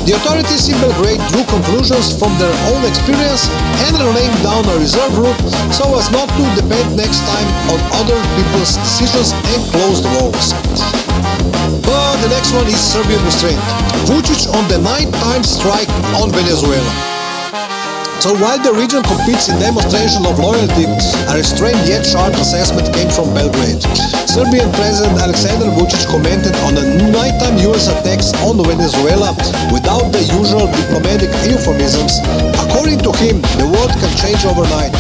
The authorities in Belgrade drew conclusions from their own experience and laying down a reserve route so as not to depend next time on other people's decisions and closed walls. But the next one is Serbian restraint. Vučić on the 9th strike on Venezuela. So while the region competes in demonstration of loyalty, a restrained yet sharp assessment came from Belgrade. Serbian President Aleksandar Vučić commented on the nighttime US attacks on Venezuela without the usual diplomatic euphemisms. According to him, the world can change overnight,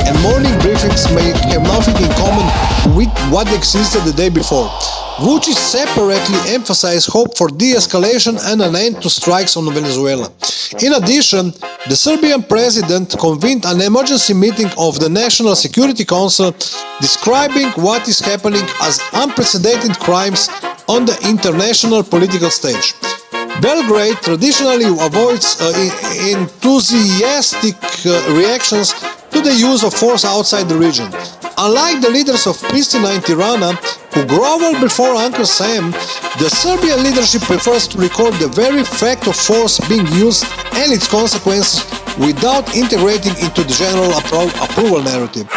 and morning briefings may have nothing in common with what existed the day before. Vučić separately emphasized hope for de-escalation and an end to strikes on Venezuela. In addition, the Serbian president convened an emergency meeting of the National Security Council describing what is happening as unprecedented crimes on the international political stage. Belgrade traditionally avoids enthusiastic reactions to the use of force outside the region. Unlike the leaders of Pristina and Tirana, who grovel before Uncle Sam, the Serbian leadership prefers to record the very fact of force being used and its consequences without integrating into the general approval narrative.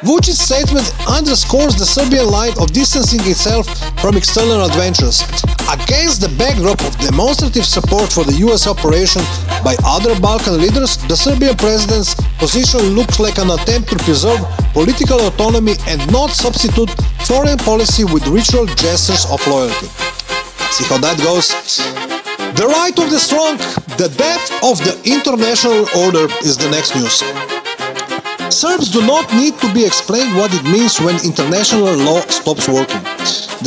Vučić's statement underscores the Serbian line of distancing itself from external adventures. Against the backdrop of demonstrative support for the US operation by other Balkan leaders, the Serbian president's position looks like an attempt to preserve political autonomy and not substitute foreign policy with ritual gestures of loyalty. See how that goes? The right of the strong, the death of the international order is the next news. Serbs do not need to be explained what it means when international law stops working.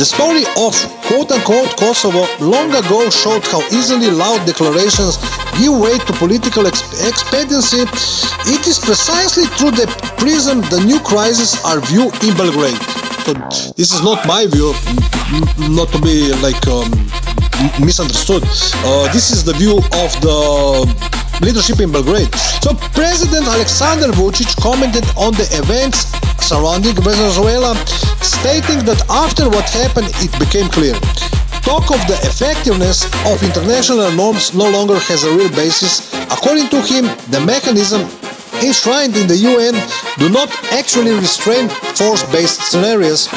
The story of quote-unquote Kosovo long ago showed how easily loud declarations give way to political expediency. It is precisely through the prism the new crises are viewed in Belgrade. So this is not my view, not to be misunderstood. This is the view of the leadership in Belgrade. So President Aleksandar Vučić commented on the events surrounding Venezuela, stating that after what happened it became clear. Talk of the effectiveness of international norms no longer has a real basis. According to him, the mechanism enshrined in the UN do not actually restrain force-based scenarios.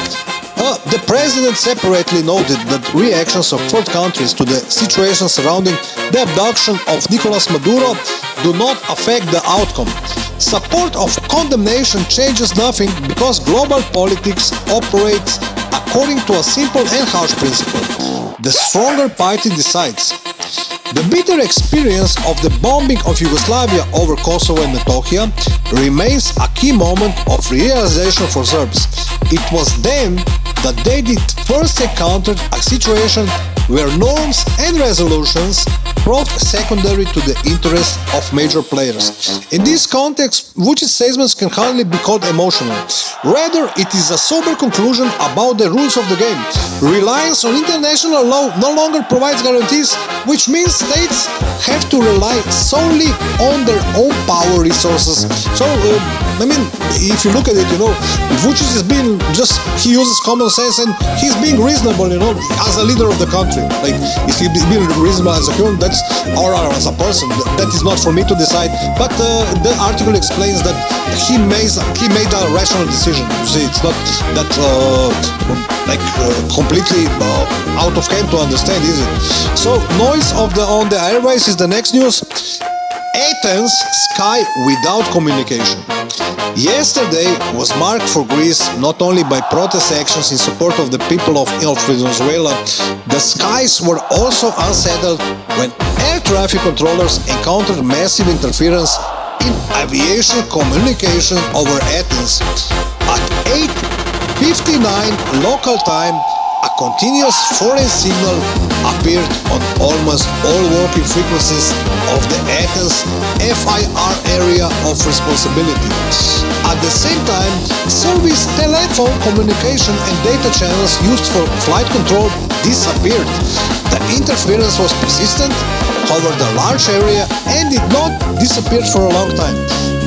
The president separately noted that reactions of third countries to the situation surrounding the abduction of Nicolas Maduro do not affect the outcome. Support of condemnation changes nothing because global politics operates according to a simple and harsh principle. The stronger party decides. The bitter experience of the bombing of Yugoslavia over Kosovo and Metohija remains a key moment of realization for Serbs. It was then that they did first encounter a situation where norms and resolutions proved secondary to the interests of major players. In this context, Vučić's statements can hardly be called emotional. Rather, it is a sober conclusion about the rules of the game. Reliance on international law no longer provides guarantees, which means states have to rely solely on their own power resources. So, if you look at it, Vučić is being he uses common sense and he's being reasonable, as a leader of the country. Like, if he's being reasonable as a human, or as a person, that is not for me to decide. But the article explains that he made a rational decision. You see, it's not that completely out of hand to understand, is it? So, noise on the airways is the next news. Athens sky without communication. Yesterday was marked for Greece not only by protest actions in support of the people of Venezuela, the skies were also unsettled when air traffic controllers encountered massive interference in aviation communication over Athens. At 8:59 local time, a continuous foreign signal appeared on almost all working frequencies of the Athens FIR area of responsibility. At the same time, service telephone communication and data channels used for flight control disappeared. The interference was persistent, covered a large area, and did not disappear for a long time.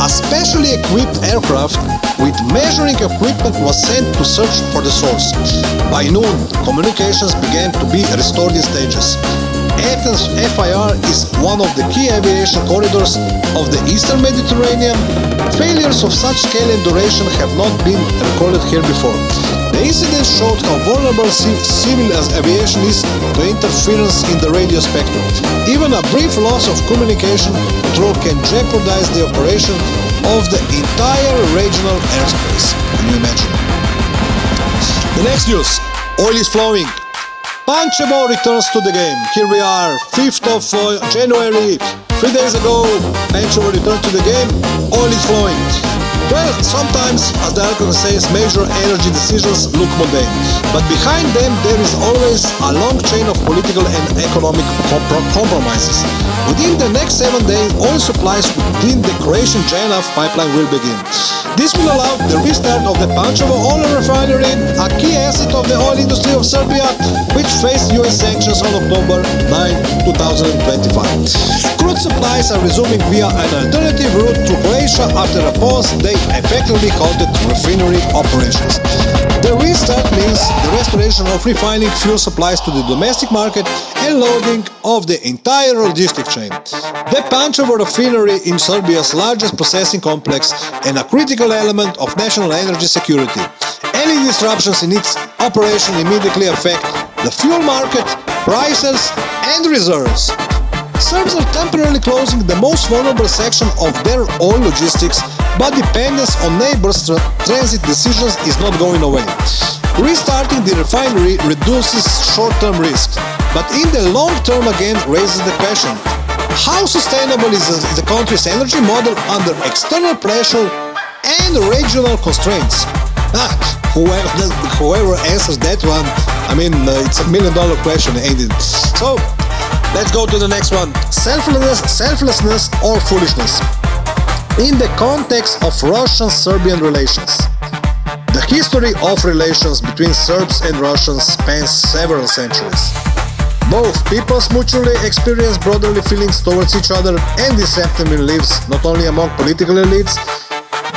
a specially equipped aircraft with measuring equipment was sent to search for the source. By noon, communications began to be restored in stages. Athens FIR is one of the key aviation corridors of the Eastern Mediterranean. Failures of such scale and duration have not been recorded here before. The incident showed how vulnerable civil aviation is to interference in the radio spectrum. Even a brief loss of communication control can jeopardize the operation of the entire regional airspace. Can you imagine? The next news. Oil is flowing. Pančevo returns to the game. Here we are, 5th of January. 3 days ago, Pančevo returned to the game. Oil is flowing. Well, sometimes, as the article says, major energy decisions look mundane. But behind them, there is always a long chain of political and economic compromises. Within the next 7 days, oil supplies within the Croatian JANAF pipeline will begin. This will allow the restart of the Pančevo oil refinery, a key asset of the oil industry of Serbia, which faced US sanctions on October 9, 2025. Crude supplies are resuming via an alternative route to Croatia after a pause they effectively halted refinery operations. The restart means the restoration of refining fuel supplies to the domestic market and loading of the entire logistic chain. The Pančevo refinery is Serbia's largest processing complex and a critical element of national energy security. Any disruptions in its operation immediately affect the fuel market, prices, and reserves. Serbs are temporarily closing the most vulnerable section of their oil logistics, but dependence on neighbors' transit decisions is not going away. Restarting the refinery reduces short-term risks, but in the long term again raises the question: how sustainable is the country's energy model under external pressure and regional constraints? Whoever answers that one, it's $1 million question, ain't it? So, let's go to the next one. Selflessness or foolishness. In the context of Russian-Serbian relations, the history of relations between Serbs and Russians spans several centuries. Both peoples mutually experience brotherly feelings towards each other, and this sentiment lives not only among political elites,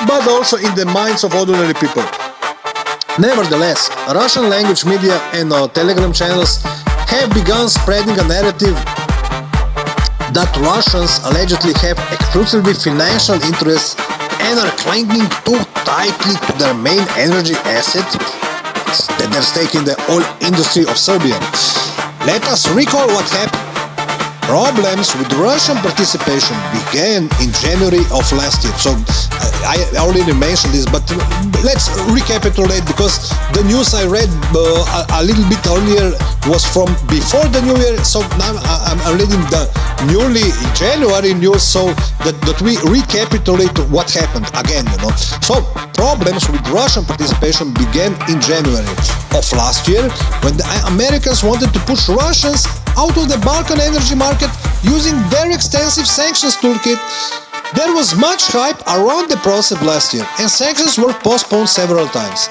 but also in the minds of ordinary people. Nevertheless, Russian language media and Telegram channels have begun spreading a narrative that Russians allegedly have exclusively financial interests and are clinging too tightly to their main energy asset, that their stake in the oil industry of Serbia. Let us recall what happened. Problems with Russian participation began in January of last year. So I already mentioned this, but let's recapitulate, because the news I read a little bit earlier was from before the new year. So now I'm reading the newly January news, so that we recapitulate what happened again. So problems with Russian participation began in January of last year, when the Americans wanted to push Russians out of the Balkan energy market using their extensive sanctions toolkit. There was much hype around the process last year, and sanctions were postponed several times.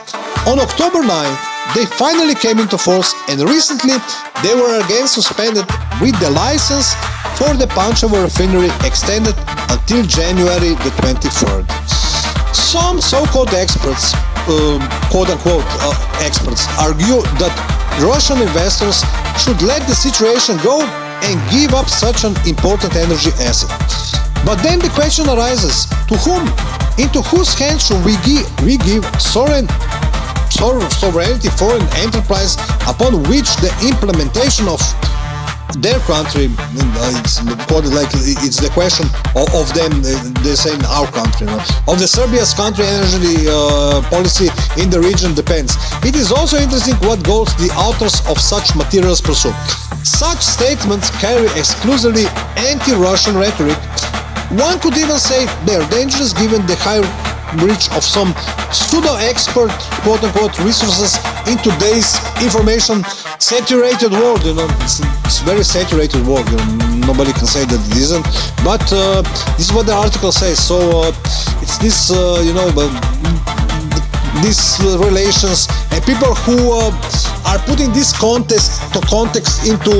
On October 9th, they finally came into force, and recently they were again suspended, with the license for the Pančevo refinery extended until January the 23rd. Some so-called experts, quote-unquote experts, argue that Russian investors should let the situation go and give up such an important energy asset. But then the question arises: to whom? Into whose hands should we give sovereignty foreign enterprise upon which the implementation of their country, it's quoted like it's the question of them, they say in our country, of the Serbia's country energy policy in the region depends. It is also interesting what goals the authors of such materials pursue. Such statements carry exclusively anti-Russian rhetoric. One could even say they are dangerous given the high reach of some pseudo-expert, quote-unquote, resources in today's information-saturated world. It's a very saturated world. Nobody can say that it isn't. But this is what the article says. So it's this, these relations and people who are putting this context into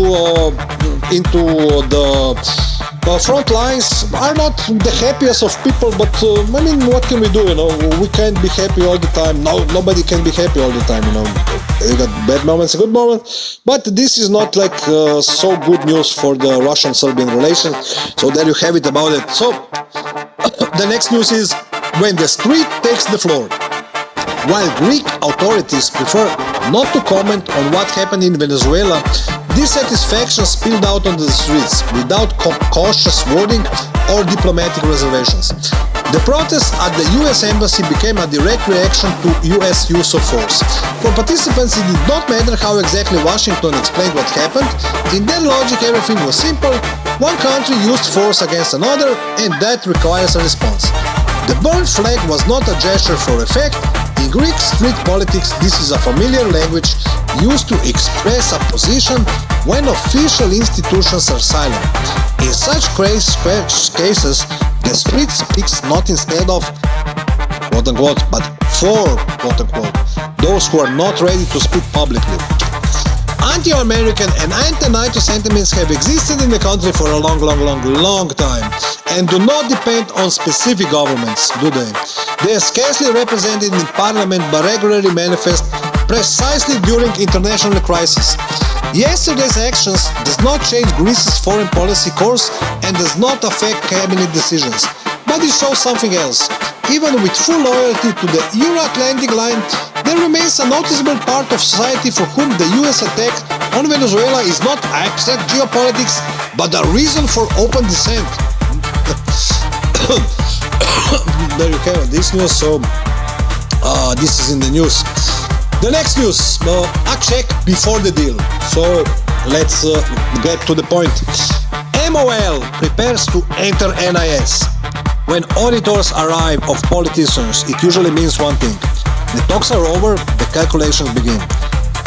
the front lines are not the happiest of people, but I mean, what can we do? We can't be happy all the time. No, nobody can be happy all the time. You got bad moments, good moments, but this is not like so good news for the Russian-Serbian relations. So there you have it about it. So the next news is when the street takes the floor. While Greek authorities prefer not to comment on what happened in Venezuela, dissatisfaction spilled out onto the streets without cautious wording or diplomatic reservations. The protests at the US Embassy became a direct reaction to US use of force. For participants, it did not matter how exactly Washington explained what happened. In their logic, everything was simple. One country used force against another, and that requires a response. The burnt flag was not a gesture for effect. In Greek street politics, this is a familiar language used to express a position when official institutions are silent. In such cases, the street speaks not instead of quote-unquote, but for quote-unquote, those who are not ready to speak publicly. Anti-American and anti-NATO sentiments have existed in the country for a long time and do not depend on specific governments, do they? They are scarcely represented in parliament but regularly manifest precisely during international crises. Yesterday's actions does not change Greece's foreign policy course and does not affect cabinet decisions, but it shows something else. Even with full loyalty to the Euro-Atlantic line, there remains a noticeable part of society for whom the US attack on Venezuela is not abstract geopolitics, but a reason for open dissent. There you have this news, so this is in the news. The next news, a check before the deal. So let's get to the point. MOL prepares to enter NIS. When auditors arrive of politicians, it usually means one thing. The talks are over, the calculations begin.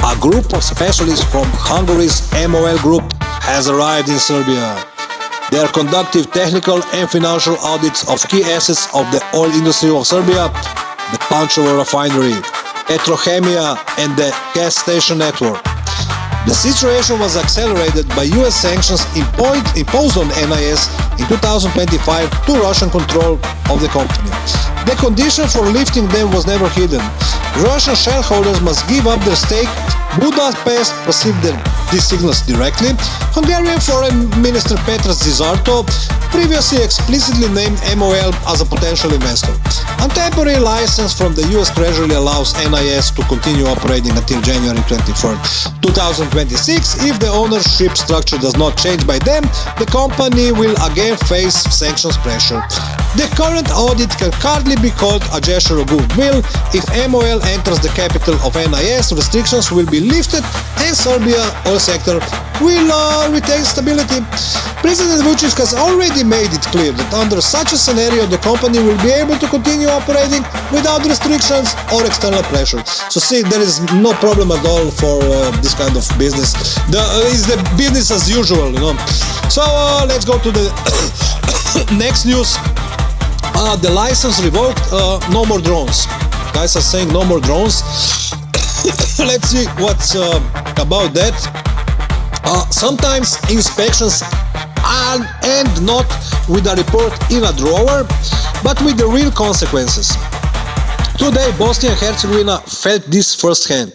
A group of specialists from Hungary's MOL group has arrived in Serbia. They are conducting technical and financial audits of key assets of the oil industry of Serbia, the Pančevo refinery, Petrochemia and the gas station network. The situation was accelerated by US sanctions imposed on NIS in 2025 to Russian control of the company. The condition for lifting them was never hidden. Russian shareholders must give up their stake. Budapest perceived these signals directly. Hungarian Foreign Minister Petras Zizarto previously explicitly named MOL as a potential investor. A temporary license from the US Treasury allows NIS to continue operating until January 23rd, 2026. If the ownership structure does not change by then, the company will again face sanctions pressure. The current audit can hardly be called a gesture of goodwill. If MOL enters the capital of NIS, restrictions will be lifted and Serbia oil sector will retain stability. President Vučić has already made it clear that under such a scenario the company will be able to continue operating without restrictions or external pressure. So see, there is no problem at all for this kind of business. It's the business as usual, So let's go to the next news. The license revoked, no more drones. Guys are saying no more drones. Let's see what's about that. Sometimes inspections end not with a report in a drawer, but with the real consequences. Today, Bosnia and Herzegovina felt this firsthand.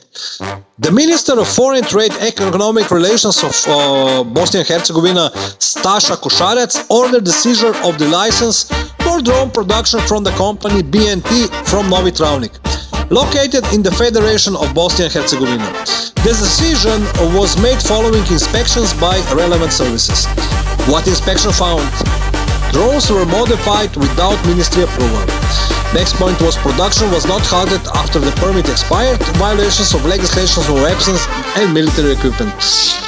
The Minister of Foreign Trade and Economic Relations of Bosnia and Herzegovina, Staša Košarac, ordered the seizure of the license for drone production from the company BNT from Novi Travnik, located in the Federation of Bosnia and Herzegovina. The decision was made following inspections by relevant services. What inspection found? Drones were modified without ministry approval. Next point was production was not halted after the permit expired, violations of legislations of weapons and military equipment.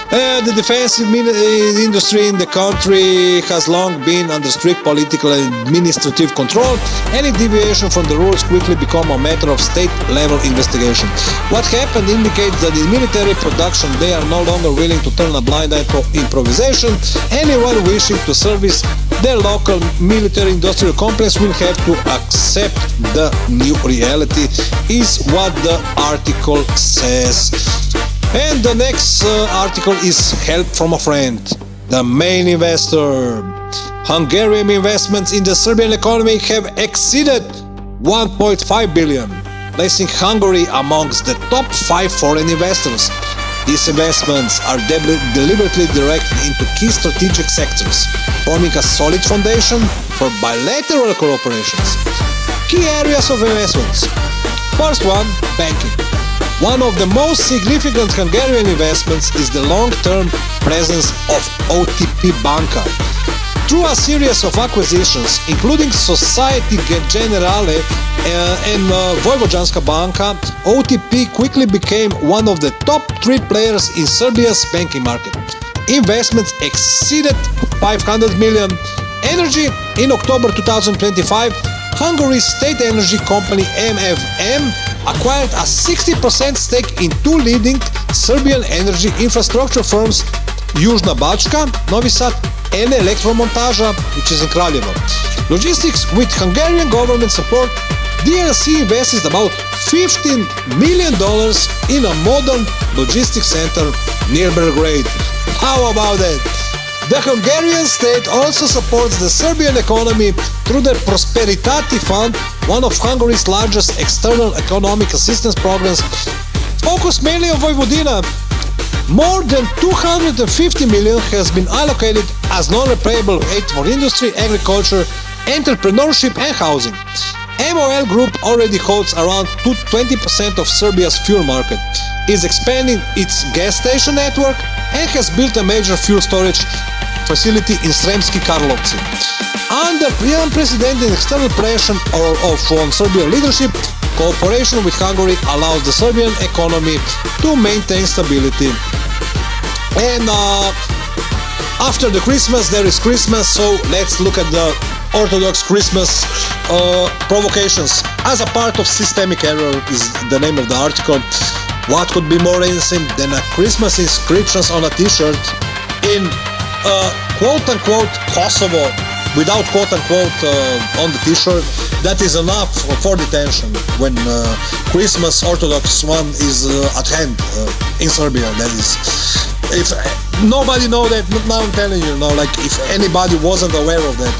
The defense industry in the country has long been under strict political and administrative control. Any deviation from the rules quickly become a matter of state-level investigation. What happened indicates that in military production they are no longer willing to turn a blind eye to improvisation. Anyone wishing to service their local military industrial complex will have to accept the new reality, is what the article says. And the next article is help from a friend. the main investor. Hungarian investments in the Serbian economy have exceeded 1.5 billion, placing Hungary amongst the top 5 foreign investors. These investments are deliberately directed into key strategic sectors, forming a solid foundation for bilateral cooperations. Key areas of investments. First one, banking. One of the most significant Hungarian investments is the long-term presence of OTP Banka. Through a series of acquisitions, including Societe Generale and Vojvođanska Banka, OTP quickly became one of the top 3 players in Serbia's banking market. Investments exceeded 500 million. Energy. In October 2025, Hungary's state energy company MFM acquired a 60% stake in 2 leading Serbian energy infrastructure firms, Južna Bačka, Novi Sad, and Elektromontaža, which is in Kraljevo. Logistics. With Hungarian government support, DLC invested about $15 million in a modern logistics center near Belgrade. How about that? The Hungarian state also supports the Serbian economy through the Prosperitati Fund, one of Hungary's largest external economic assistance programs, focused mainly on Vojvodina. More than 250 million has been allocated as non-repayable aid for industry, agriculture, entrepreneurship and housing. MOL Group already holds around 20% of Serbia's fuel market, is expanding its gas station network and has built a major fuel storage facility in Sremski Karlovci. Under unprecedented external pressure on Serbian leadership, cooperation with Hungary allows the Serbian economy to maintain stability. And after the Christmas, there is Christmas, so let's look at the Orthodox Christmas provocations. As a part of systemic error is the name of the article. What could be more innocent than a Christmas inscriptions on a t-shirt in quote-unquote Kosovo, without quote-unquote on the t-shirt? That is enough for detention when Christmas Orthodox one is at hand in Serbia, that is. If nobody know that, now I'm telling you, like if anybody wasn't aware of that,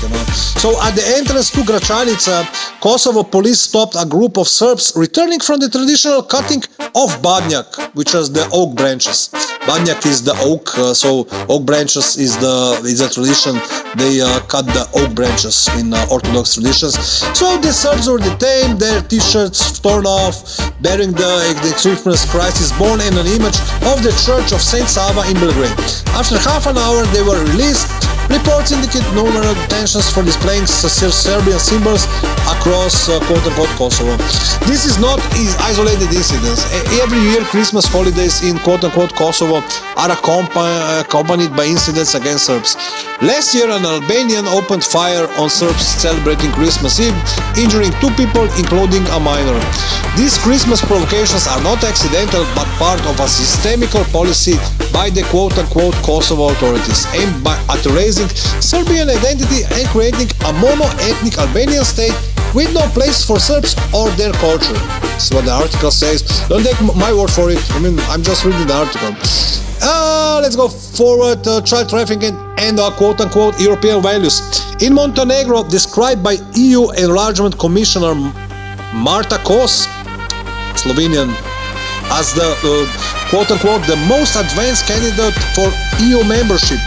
So at the entrance to Gračanica, Kosovo police stopped a group of Serbs returning from the traditional cutting of badnjak, which is the oak branches. Badnjak is the oak, so oak branches is a tradition. They cut the oak branches in Orthodox traditions. So the Serbs were detained, their t-shirts torn off, bearing the Christmas Christ is born and an image of the Church of Saint Sava in Belgrade. After half an hour, they were released. Reports indicate numerous detentions for displaying Serbian symbols across quote-unquote Kosovo. This is not isolated incidents. Every year, Christmas holidays in quote-unquote Kosovo are accompanied by incidents against Serbs. Last year, an Albanian opened fire on Serbs celebrating Christmas Eve, injuring 2 people, including a minor. These Christmas provocations are not accidental, but part of a systemic policy by the quote-unquote Kosovo authorities, aimed at erasing Serbian identity and creating a mono-ethnic Albanian state with no place for Serbs or their culture. That's what the article says. Don't take my word for it. I'm just reading the article. Let's go forward. Child trafficking and quote-unquote European values. In Montenegro, described by EU Enlargement Commissioner Marta Kos, Slovenian, as the quote-unquote the most advanced candidate for EU membership,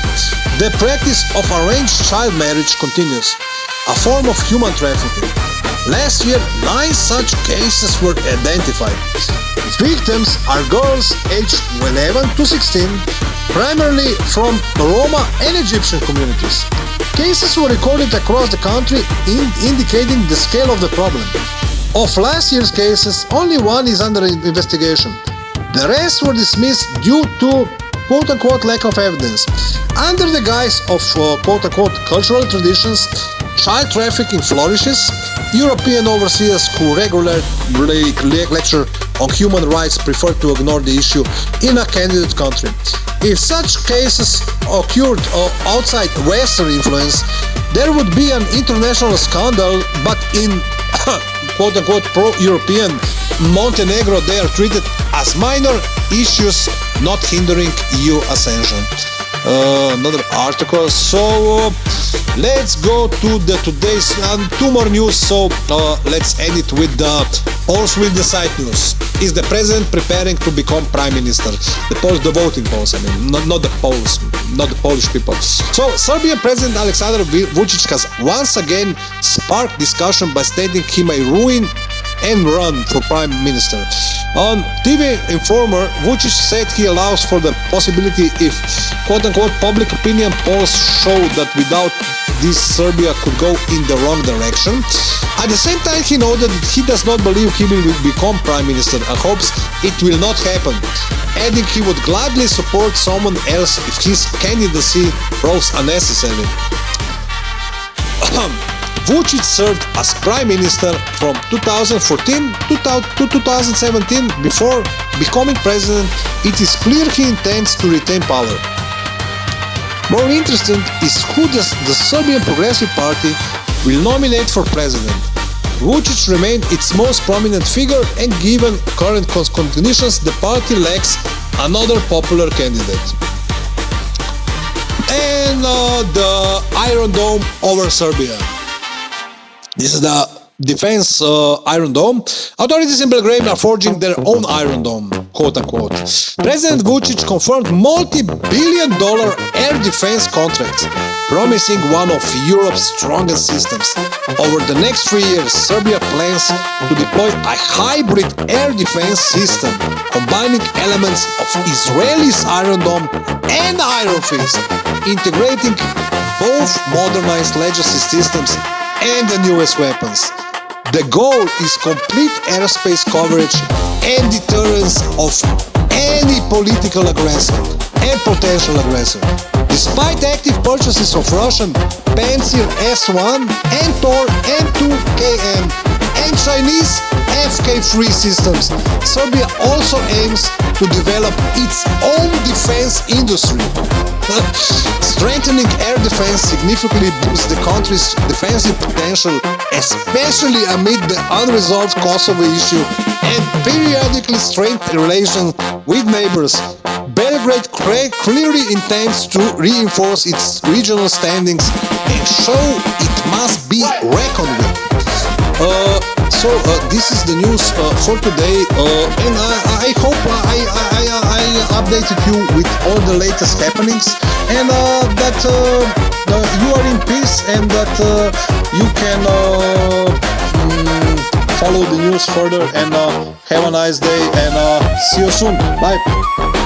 the practice of arranged child marriage continues, a form of human trafficking. Last year, 9 such cases were identified. Victims are girls aged 11 to 16, primarily from Roma and Egyptian communities. Cases were recorded across the country, indicating the scale of the problem. Of last year's cases, only 1 is under investigation. The rest were dismissed due to quote-unquote lack of evidence. Under the guise of quote-unquote cultural traditions, child trafficking flourishes. European overseers who regularly lecture on human rights prefer to ignore the issue in a candidate country. If such cases occurred outside Western influence, there would be an international scandal, but in quote-unquote pro-European Montenegro, they are treated as minor issues not hindering EU ascension. another article. So let's go to the today's two more news. So let's end it with the polls will decide news. Is the president preparing to become prime minister? The polls, the voting polls. I mean, not the polls, not the Polish people. So Serbian President Aleksandar Vučić has once again sparked discussion by stating he may ruin and run for prime minister. On TV Informer, Vučić said he allows for the possibility if quote-unquote public opinion polls show that without this Serbia could go in the wrong direction. At the same time, he noted that he does not believe he will become prime minister and hopes it will not happen, adding he would gladly support someone else if his candidacy proves unnecessary. Vučić served as prime minister from 2014 to 2017. Before becoming president, it is clear he intends to retain power. More interesting is who the Serbian Progressive Party will nominate for president. Vučić remained its most prominent figure, and given current conditions, the party lacks another popular candidate. And the Iron Dome over Serbia. This is the defense Iron Dome. Authorities in Belgrade are forging their own Iron Dome, quote-unquote. President Vučić confirmed multi-billion-dollar air defense contracts, promising one of Europe's strongest systems. Over the next 3 years, Serbia plans to deploy a hybrid air defense system, combining elements of Israel's Iron Dome and Iron Fist, integrating both modernized legacy systems and the newest weapons. The goal is complete airspace coverage and deterrence of any political aggressor and potential aggressor. Despite active purchases of Russian Pantsir S-1 and Tor M2KM and Chinese FK-3 systems, Serbia also aims to develop its own defense industry. Strengthening air defense significantly boosts the country's defensive potential, especially amid the unresolved Kosovo issue and periodically strained relations with neighbors. Belgrade clearly intends to reinforce its regional standings and show it must be reckoned with. So this is the news for today, and I hope I updated you with all the latest happenings, and that you are in peace and that you can follow the news further, and have a nice day, and see you soon. Bye.